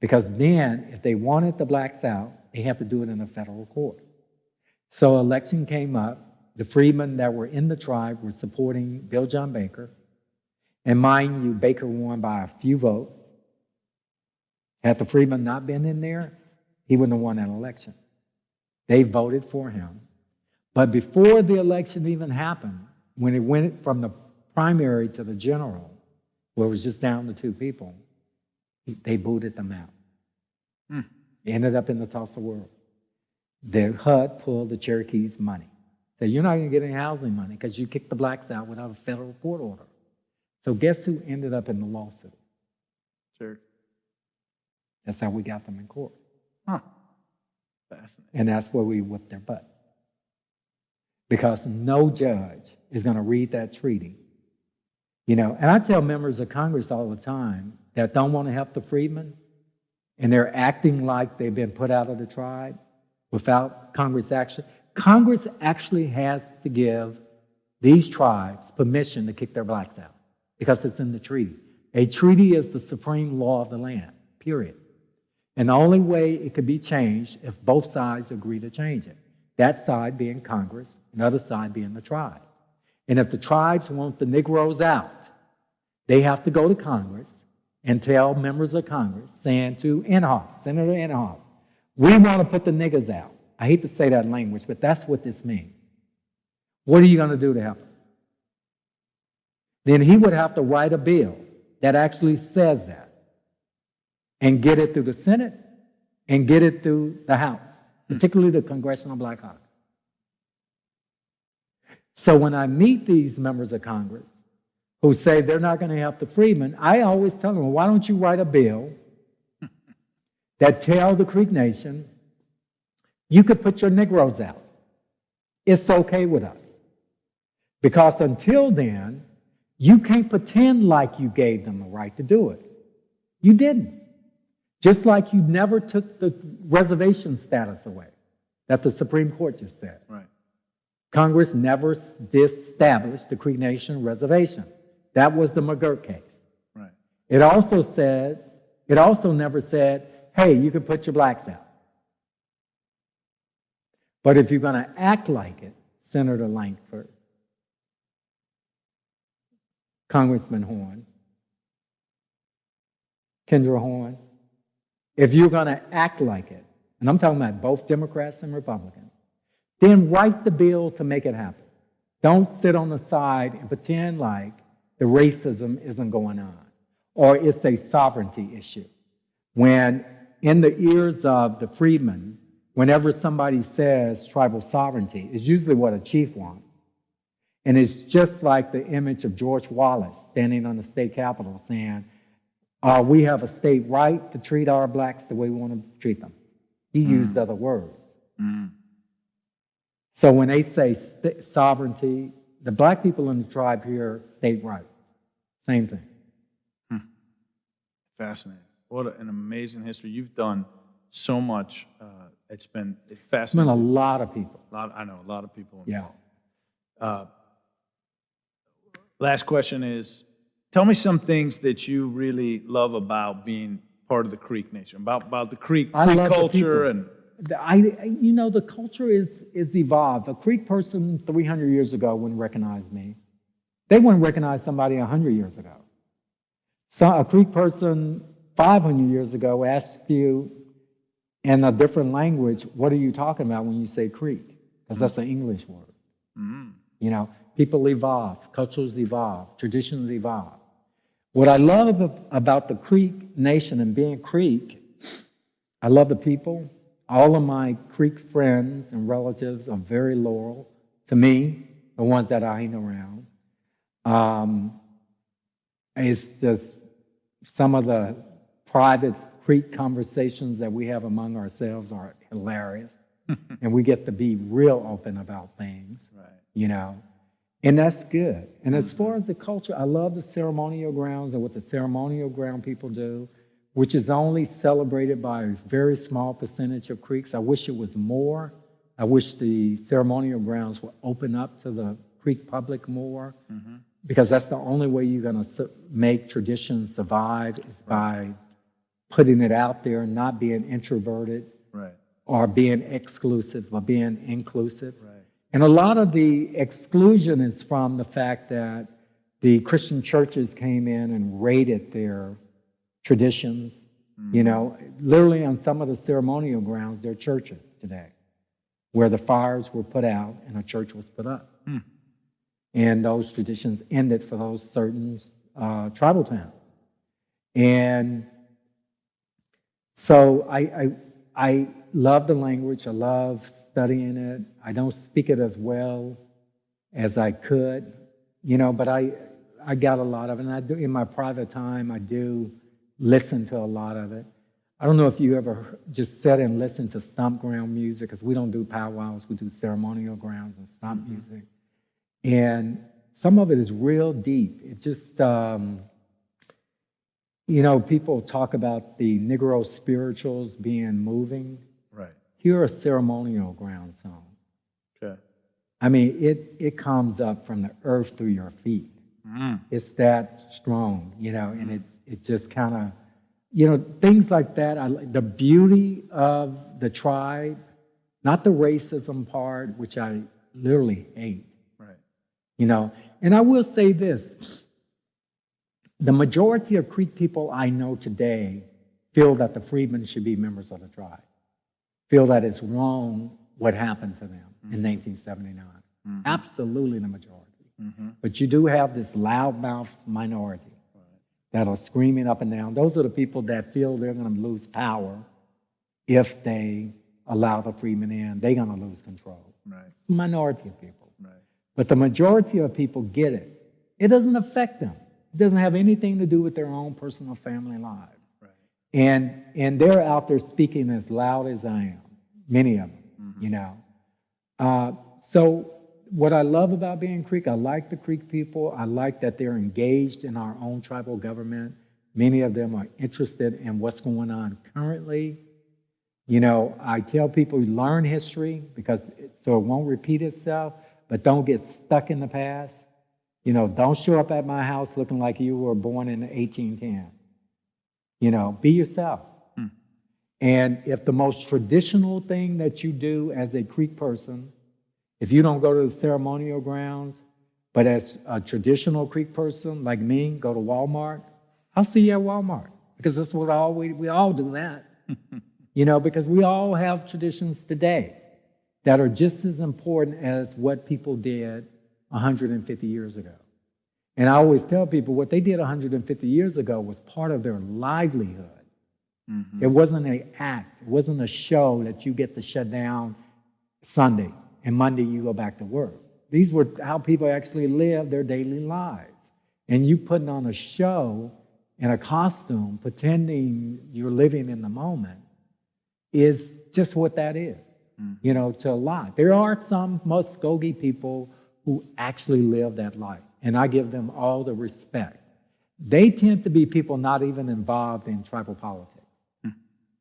Because then, if they wanted the blacks out, they have to do it in a federal court. So election came up. The freedmen that were in the tribe were supporting Bill John Baker. And mind you, Baker won by a few votes. Had the freedmen not been in there, he wouldn't have won that election. They voted for him. But before the election even happened, when it went from the primary to the general, where it was just down to 2 people, they booted them out. Ended up in the Tulsa World. The HUD pulled the Cherokees' money. So you're not going to get any housing money because you kicked the blacks out without a federal court order. So guess who ended up in the lawsuit? Sure. That's how we got them in court. Huh. Fascinating. And that's where we whipped their butts. Because no judge is going to read that treaty. You know, and I tell members of Congress all the time that don't want to help the freedmen, and they're acting like they've been put out of the tribe without Congress action. Congress actually has to give these tribes permission to kick their blacks out because it's in the treaty. A treaty is the supreme law of the land, period. And the only way it could be changed if both sides agree to change it. That side being Congress, and the other side being the tribe. And if the tribes want the Negroes out, they have to go to Congress and tell members of Congress, saying to Inhofe, Senator Inhofe, we want to put the niggers out. I hate to say that language, but that's what this means. What are you going to do to help us? Then he would have to write a bill that actually says that and get it through the Senate and get it through the House, particularly the Congressional Black Caucus. So when I meet these members of Congress who say they're not going to help the freedmen, I always tell them, well, why don't you write a bill that tell the Creek Nation, you could put your Negroes out. It's okay with us. Because until then, you can't pretend like you gave them the right to do it. You didn't. Just like you never took the reservation status away that the Supreme Court just said. Right. Congress never established the Creek Nation reservation. That was the McGirt case. Right. It also never said, hey, you can put your blacks out. But if you're going to act like it, Senator Lankford, Congressman Horn, Kendra Horn, if you're going to act like it, and I'm talking about both Democrats and Republicans, then write the bill to make it happen. Don't sit on the side and pretend like the racism isn't going on or it's a sovereignty issue. When in the ears of the freedmen, whenever somebody says tribal sovereignty, it's usually what a chief wants. And it's just like the image of George Wallace standing on the state capitol saying, we have a state right to treat our blacks the way we want to treat them. He used other words. So when they say sovereignty, the black people in the tribe hear state rights. Same thing. Fascinating. What an amazing history. You've done so much. It's been fascinating. It's been a lot of people. I know, a lot of people Yeah. involved. Last question is, tell me some things that you really love about being part of the Creek Nation, about the Creek culture. And the culture is evolved. A Creek person 300 years ago wouldn't recognize me. They wouldn't recognize somebody 100 years ago. So a Creek person 500 years ago asked you in a different language, what are you talking about when you say Creek? Because that's an English word. You know, people evolve, cultures evolve, traditions evolve. What I love about the Creek Nation and being Creek, I love the people. I All of my Creek friends and relatives are very loyal to me, the ones that I hang around. It's just some of the private Creek conversations that we have among ourselves are hilarious. And we get to be real open about things, you know, and that's good. And as far as the culture, I love the ceremonial grounds and what the ceremonial ground people do, which is only celebrated by a very small percentage of Creeks. I wish it was more. I wish the ceremonial grounds would open up to the Creek public more, because that's the only way you're going to make traditions survive is by putting it out there, not being introverted or being exclusive or being inclusive. And a lot of the exclusion is from the fact that the Christian churches came in and raided their traditions. You know, literally on some of the ceremonial grounds, they're churches today, where the fires were put out and a church was put up. And those traditions ended for those certain tribal towns. And so I love the language. I love studying it. I don't speak it as well as I could, you know, but I got a lot of it. And I do, in my private time, I do listen to a lot of it. I don't know if you ever just sit and listen to stomp ground music, because we don't do powwows. We do ceremonial grounds and stomp music. And some of it is real deep. It just, you know, people talk about the Negro spirituals being moving. Here are ceremonial ground songs. I mean, it comes up from the earth through your feet. It's that strong, you know, and it just kind of, you know, things like that. I like the beauty of the tribe, not the racism part, which I literally hate. You know, and I will say this. The majority of Creek people I know today feel that the Freedmen should be members of the tribe, feel that it's wrong what happened to them in 1979. Absolutely the majority. But you do have this loudmouth minority that are screaming up and down. Those are the people that feel they're going to lose power if they allow the Freedmen in. They're going to lose control. It's the minority of people. But the majority of people get it. It doesn't affect them. It doesn't have anything to do with their own personal family lives. And they're out there speaking as loud as I am, many of them, you know. So what I love about being Creek, I like the Creek people. I like that they're engaged in our own tribal government. Many of them are interested in what's going on currently. You know, I tell people learn history so it won't repeat itself, but don't get stuck in the past. You know, don't show up at my house looking like you were born in 1810. You know, be yourself. And if the most traditional thing that you do as a Creek person, if you don't go to the ceremonial grounds, but as a traditional Creek person like me, go to Walmart, I'll see you at Walmart, because that's what we all do that. You know, because we all have traditions today that are just as important as what people did 150 years ago. And I always tell people what they did 150 years ago was part of their livelihood. It wasn't an act. It wasn't a show that you get to shut down Sunday and Monday you go back to work. These were how people actually lived their daily lives. And you putting on a show in a costume, pretending you're living in the moment, is just what that is. You know, to a lot. There are some Muskogee people who actually live that life, and I give them all the respect. They tend to be people not even involved in tribal politics.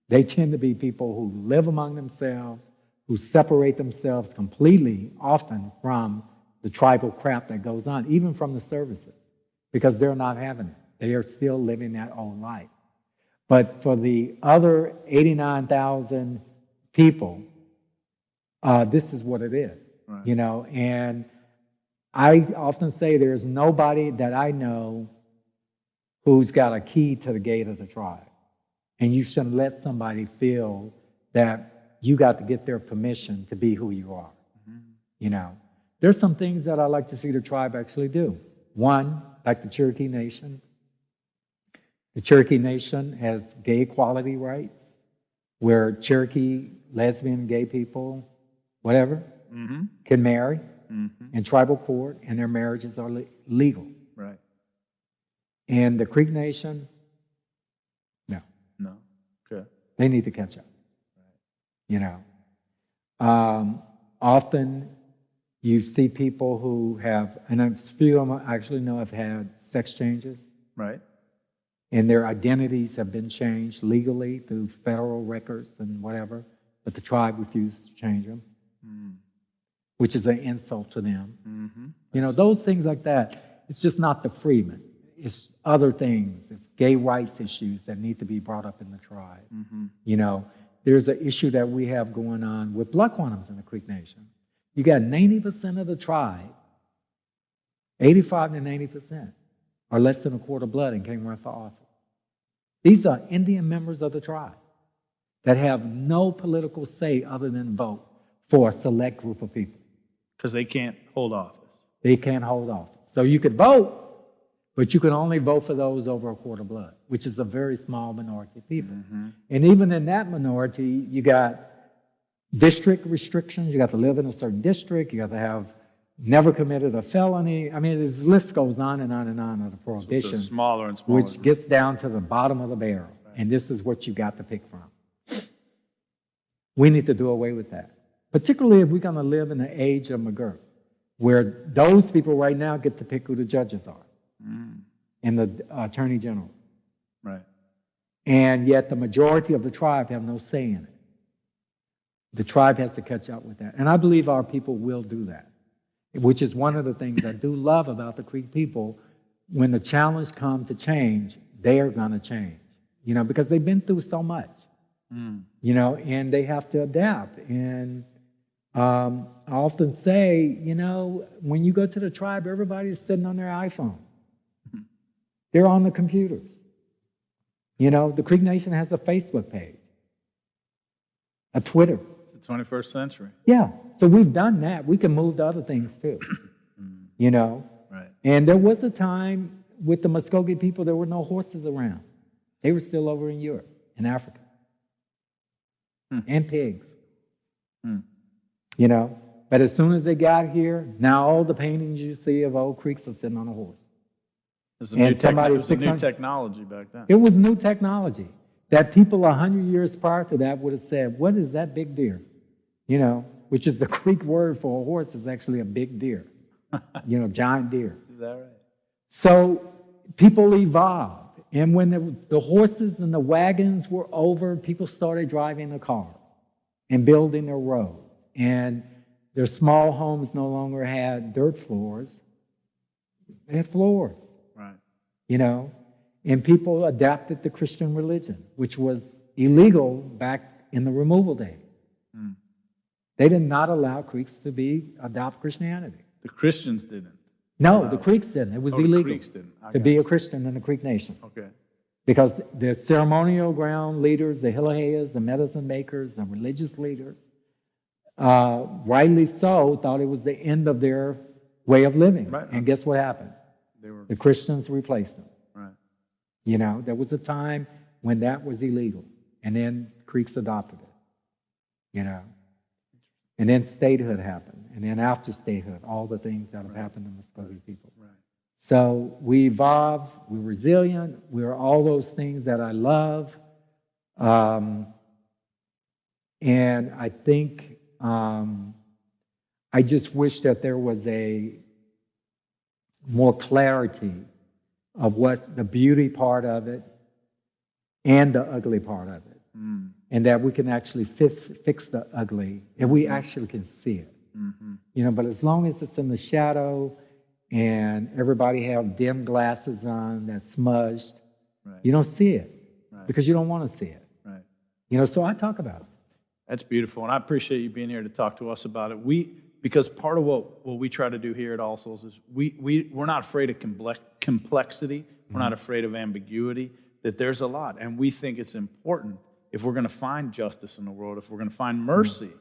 They tend to be people who live among themselves, who separate themselves completely, often from the tribal crap that goes on, even from the services, because they're not having it. They are still living that old life. But for the other 89,000 people, this is what it is, you know. And I often say there's nobody that I know who's got a key to the gate of the tribe. And you shouldn't let somebody feel that you got to get their permission to be who you are. You know, there's some things that I like to see the tribe actually do. One, like the Cherokee Nation. The Cherokee Nation has gay equality rights. where Cherokee, lesbian, gay people, whatever, can marry in tribal court, and their marriages are legal. Right. And the Creek Nation, no. No. Okay. They need to catch up. You know, often you see people who have, and a few of them I actually know have had sex changes. Right. And their identities have been changed legally through federal records and whatever, but the tribe refused to change them, which is an insult to them. You know, those things like that, it's just not the Freedmen. It's other things. It's gay rights issues that need to be brought up in the tribe. You know, there's an issue that we have going on with blood quantums in the Creek Nation. You got 90% of the tribe, 85 to 90%, are less than a quart of blood and can't run for office. These are Indian members of the tribe that have no political say other than vote for a select group of people. Because they can't hold office. They can't hold office. So you could vote, but you can only vote for those over a quart of blood, which is a very small minority of people. And even in that minority, you got district restrictions. You got to live in a certain district. You got to have never committed a felony. I mean, this list goes on and on and on of the prohibitions. So it's smaller and smaller. Which gets down to the bottom of the barrel. Right. And this is what you got to pick from. We need to do away with that. Particularly if we're going to live in the age of McGirt, where those people right now get to pick who the judges are and the attorney general. Right. And yet the majority of the tribe have no say in it. The tribe has to catch up with that. And I believe our people will do that, which is one of the things I do love about the Creek people. When the challenge comes to change, they are going to change, you know, because they've been through so much, you know, and they have to adapt. And I often say, you know, when you go to the tribe, everybody's sitting on their iPhone. They're on the computers. You know, the Creek Nation has a Facebook page, a Twitter. It's the 21st century. Yeah, so we've done that. We can move to other things too, you know. Right. And there was a time with the Muskogee people, there were no horses around. They were still over in Europe, in Africa, and pigs, you know. But as soon as they got here, now all the paintings you see of old creeks are sitting on a horse. It was a new technology back then. It was new technology that people 100 years prior to that would have said, what is that big deer? You know, which is the Creek word for a horse is actually a big deer, you know, giant deer. Is that right? So people evolved. And when the horses and the wagons were over, people started driving the cars and building their roads. And their small homes no longer had dirt floors. They had floors. Right. You know, and people adapted the Christian religion, which was illegal back in the removal days. They did not allow Creeks to adopt Christianity. The Christians didn't. No, the Creeks didn't. It was illegal the Creeks didn't. to be a Christian in the Creek Nation. Okay. Because the ceremonial ground leaders, the Hillahayas, the medicine makers, the religious leaders, rightly so, thought it was the end of their way of living. Right. And guess what happened? The Christians replaced them. Right. You know, there was a time when that was illegal, and then Creeks adopted it, you know. And then statehood happened, and then after statehood, all the things that have happened to Muskogee people. Right. So we evolved, we're resilient, we're all those things that I love. And I think I just wish that there was a more clarity of what's the beauty part of it and the ugly part of it. And that we can actually fix the ugly, and we actually can see it. You know, but as long as it's in the shadow and everybody have dim glasses on that's smudged, you don't see it because you don't want to see it. Right. You know, so I talk about it. That's beautiful, and I appreciate you being here to talk to us about it. Because part of what we try to do here at All Souls is we're not afraid of complexity. We're not afraid of ambiguity, that there's a lot. And we think it's important, if we're going to find justice in the world, if we're going to find mercy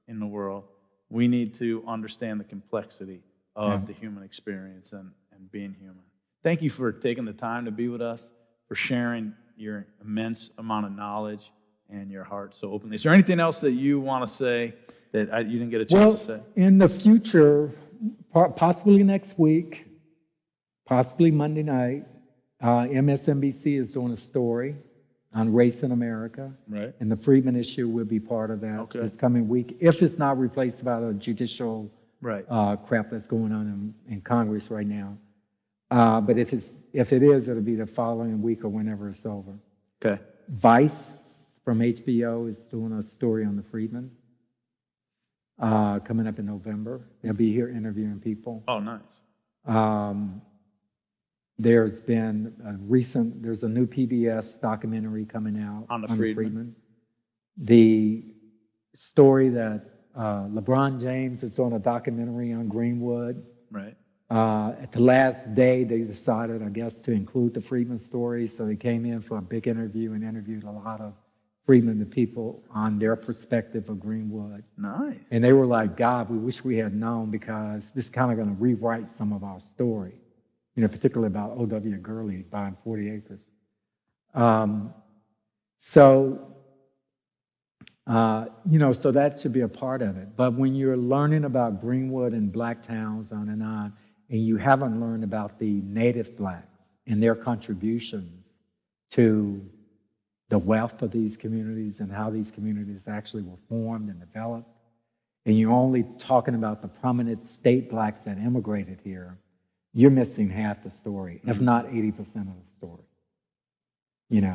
in the world, we need to understand the complexity of the human experience and being human. Thank you for taking the time to be with us, for sharing your immense amount of knowledge and your heart so openly. Is there anything else that you want to say that you didn't get a chance to say? In the future, possibly next week, possibly Monday night, MSNBC is doing a story on race in America. Right. And the Freedman issue will be part of that this coming week, if it's not replaced by the judicial crap that's going on in Congress right now. But if it is, it'll be the following week or whenever it's over. Okay. Vice from HBO is doing a story on the Freedmen coming up in November. They'll be here interviewing people. Oh, nice. There's been there's a new PBS documentary coming out on the Freedmen. The story that LeBron James is doing a documentary on Greenwood. Right. At the last day, they decided, I guess, to include the Freedman story. So they came in for a big interview and interviewed a lot of Freedmen, the people, on their perspective of Greenwood. Nice. And they were like, God, we wish we had known, because this is kind of going to rewrite some of our story, particularly about O.W. Gurley buying 40 acres. So that should be a part of it. But when you're learning about Greenwood and black towns on, and you haven't learned about the native blacks and their contributions to the wealth of these communities and how these communities actually were formed and developed, and you're only talking about the prominent state blacks that immigrated here, you're missing half the story, if not 80% of the story.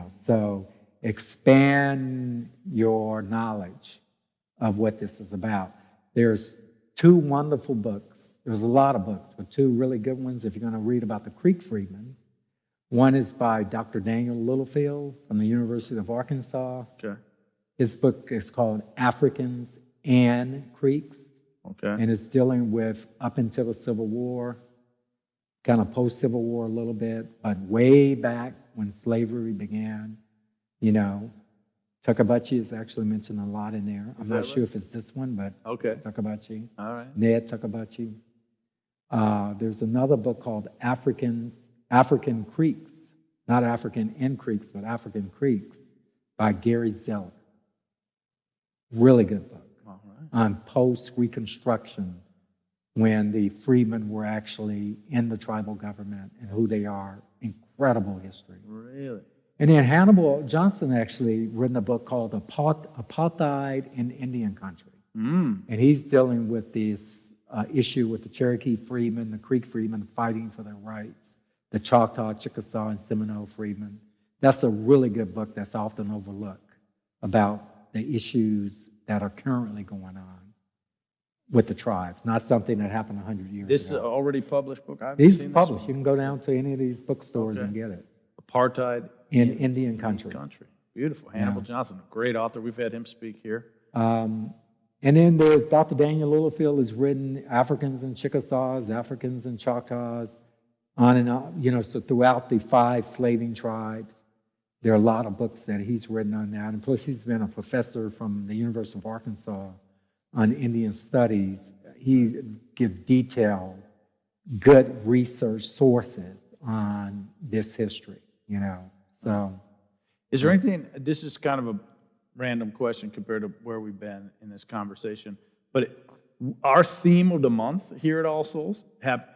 So expand your knowledge of what this is about. There's 2 wonderful books. There's a lot of books, but 2 really good ones if you're going to read about the Creek Freedmen. One is by Dr. Daniel Littlefield from the University of Arkansas. Okay. His book is called Africans and Creeks. Okay. And it's dealing with up until the Civil War, kind of post-Civil War a little bit, but way back when slavery began. Tuckabatchee is actually mentioned a lot in there. I'm not sure if it's this one, but Tuckabatchee. All right. Ned Tuckabatchee. There's another book called African Creeks, not African in Creeks, but African Creeks, by Gary Zeller. Really good book. All right. On post-Reconstruction, when the Freedmen were actually in the tribal government and who they are. Incredible history. Really? And then Hannibal Johnson actually written a book called Apartheid in Indian Country. And he's dealing with this issue with the Cherokee Freedmen, the Creek Freedmen fighting for their rights, the Choctaw, Chickasaw, and Seminole Freedmen. That's a really good book that's often overlooked about the issues that are currently going on with the tribes, not something that happened 100 years ago. This is an already published book? These are published. You can go down to any of these bookstores and get it. Apartheid in Indian Country. Beautiful. Hannibal Johnson, a great author. We've had him speak here. And then there's Dr. Daniel Littlefield has written Africans and Chickasaws, Africans and Choctaws, on and on, so throughout the 5 slaving tribes. There are a lot of books that he's written on that. And plus, he's been a professor from the University of Arkansas on Indian studies. He gives detailed, good research sources on this history, So, is there anything, this is kind of a random question compared to where we've been in this conversation, but our theme of the month here at All Souls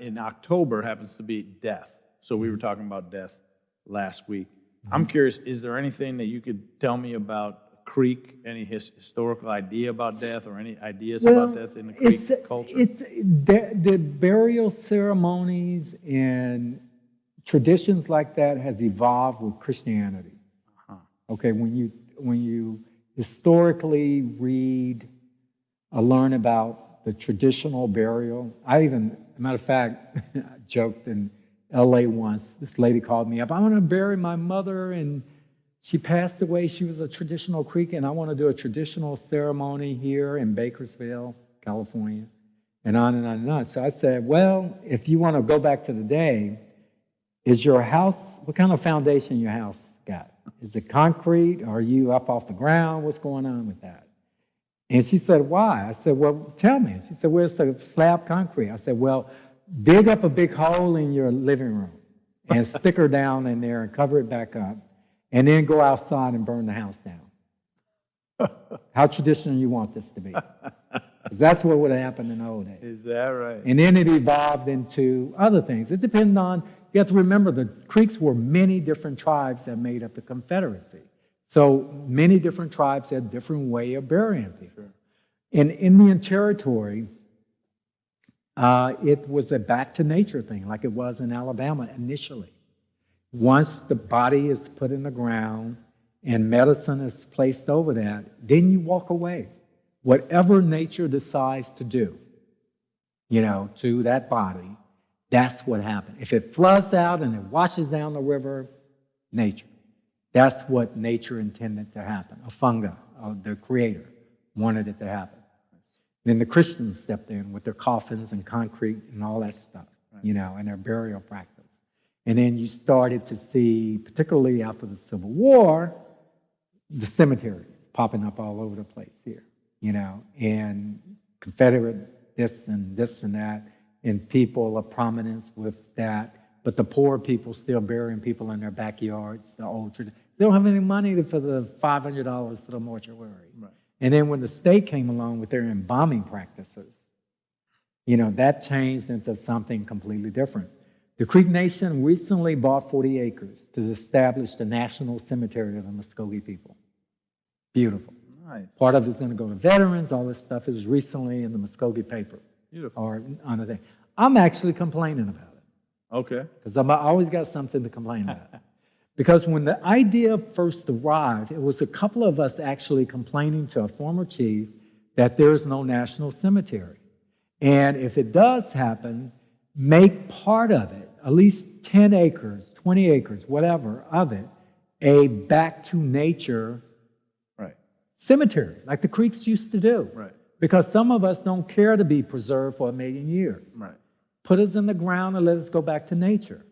in October happens to be death. So we were talking about death last week. I'm curious, is there anything that you could tell me about Creek, any historical idea about death or any ideas about death in the Creek culture? The burial ceremonies and traditions like that has evolved with Christianity. Okay, when you historically read or learn about the traditional burial, matter of fact, I joked in LA once, this lady called me up, I want to bury my mother, and she passed away. She was a traditional Creek, and I want to do a traditional ceremony here in Bakersfield, California, and on and on and on. So I said, well, if you want to go back to the day, is your house, what kind of foundation your house got? Is it concrete? Or are you up off the ground? What's going on with that? And she said, why? I said, well, tell me. She said, well, it's a slab concrete. I said, well, dig up a big hole in your living room and stick her down in there and cover it back up, and then go outside and burn the house down. How traditional you want this to be? 'Cause that's what would have happened in the old days. Is that right? And then it evolved into other things. It depends on, you have to remember, the Creeks were many different tribes that made up the Confederacy. So many different tribes had different way of burying people. Sure. In Indian Territory, it was a back to nature thing, like it was in Alabama initially. Once the body is put in the ground and medicine is placed over that, then you walk away. Whatever nature decides to do, to that body, that's what happened. If it floods out and it washes down the river, nature. That's what nature intended to happen. A funga, the creator, wanted it to happen. Then the Christians stepped in with their coffins and concrete and all that stuff, and their burial practice. And then you started to see, particularly after the Civil War, the cemeteries popping up all over the place here, and Confederate this and that, and people of prominence with that. But the poor people still burying people in their backyards, the old tradition. They don't have any money for the $500 to the mortuary. Right. And then when the state came along with their embalming practices, that changed into something completely different. The Creek Nation recently bought 40 acres to establish the National Cemetery of the Muskogee people. Beautiful. Nice. Part Part of it's going to go to veterans, all this stuff. It was recently in the Muskogee paper. Beautiful. Or on a thing. I'm actually complaining about it. Okay. Because I always got something to complain about. Because when the idea first arrived, it was a couple of us actually complaining to a former chief that there is no national cemetery. And if it does happen, make part of it, at least 10 acres, 20 acres, whatever, of it, a back to nature cemetery, like the Creeks used to do. Right. Because some of us don't care to be preserved for 1,000,000 years. Right. Put us in the ground and let us go back to nature.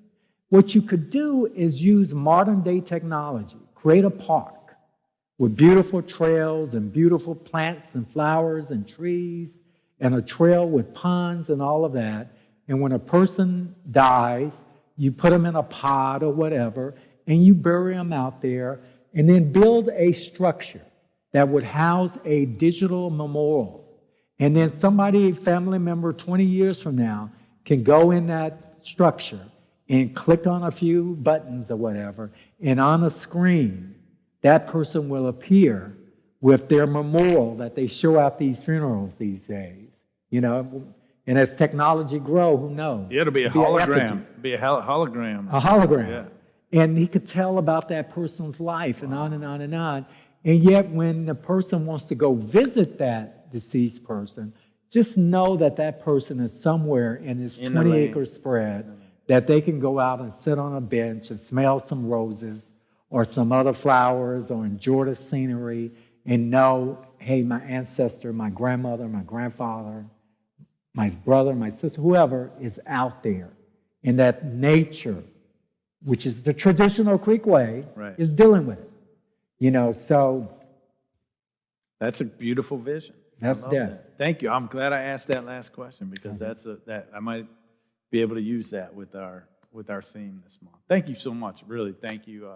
What you could do is use modern day technology, create a park with beautiful trails and beautiful plants and flowers and trees and a trail with ponds and all of that. And when a person dies, you put them in a pod or whatever, and you bury them out there, and then build a structure that would house a digital memorial. And then somebody, a family member 20 years from now, can go in that structure and click on a few buttons or whatever, and on a screen, that person will appear with their memorial that they show at these funerals these days. And as technology grows, who knows? Yeah, it'll be a hologram. Be a hologram. A hologram. Yeah. And he could tell about that person's life and on and on and on. And yet when the person wants to go visit that deceased person, just know that that person is somewhere in this 20-acre spread that they can go out and sit on a bench and smell some roses or some other flowers or enjoy the scenery and know, hey, my ancestor, my grandmother, my grandfather, my brother, my sister, whoever is out there. And that nature, which is the traditional Creek way, is dealing with it. So that's a beautiful vision. That's that. Thank you. I'm glad I asked that last question because that I might be able to use that with our theme this month. Thank you so much. Really, thank you.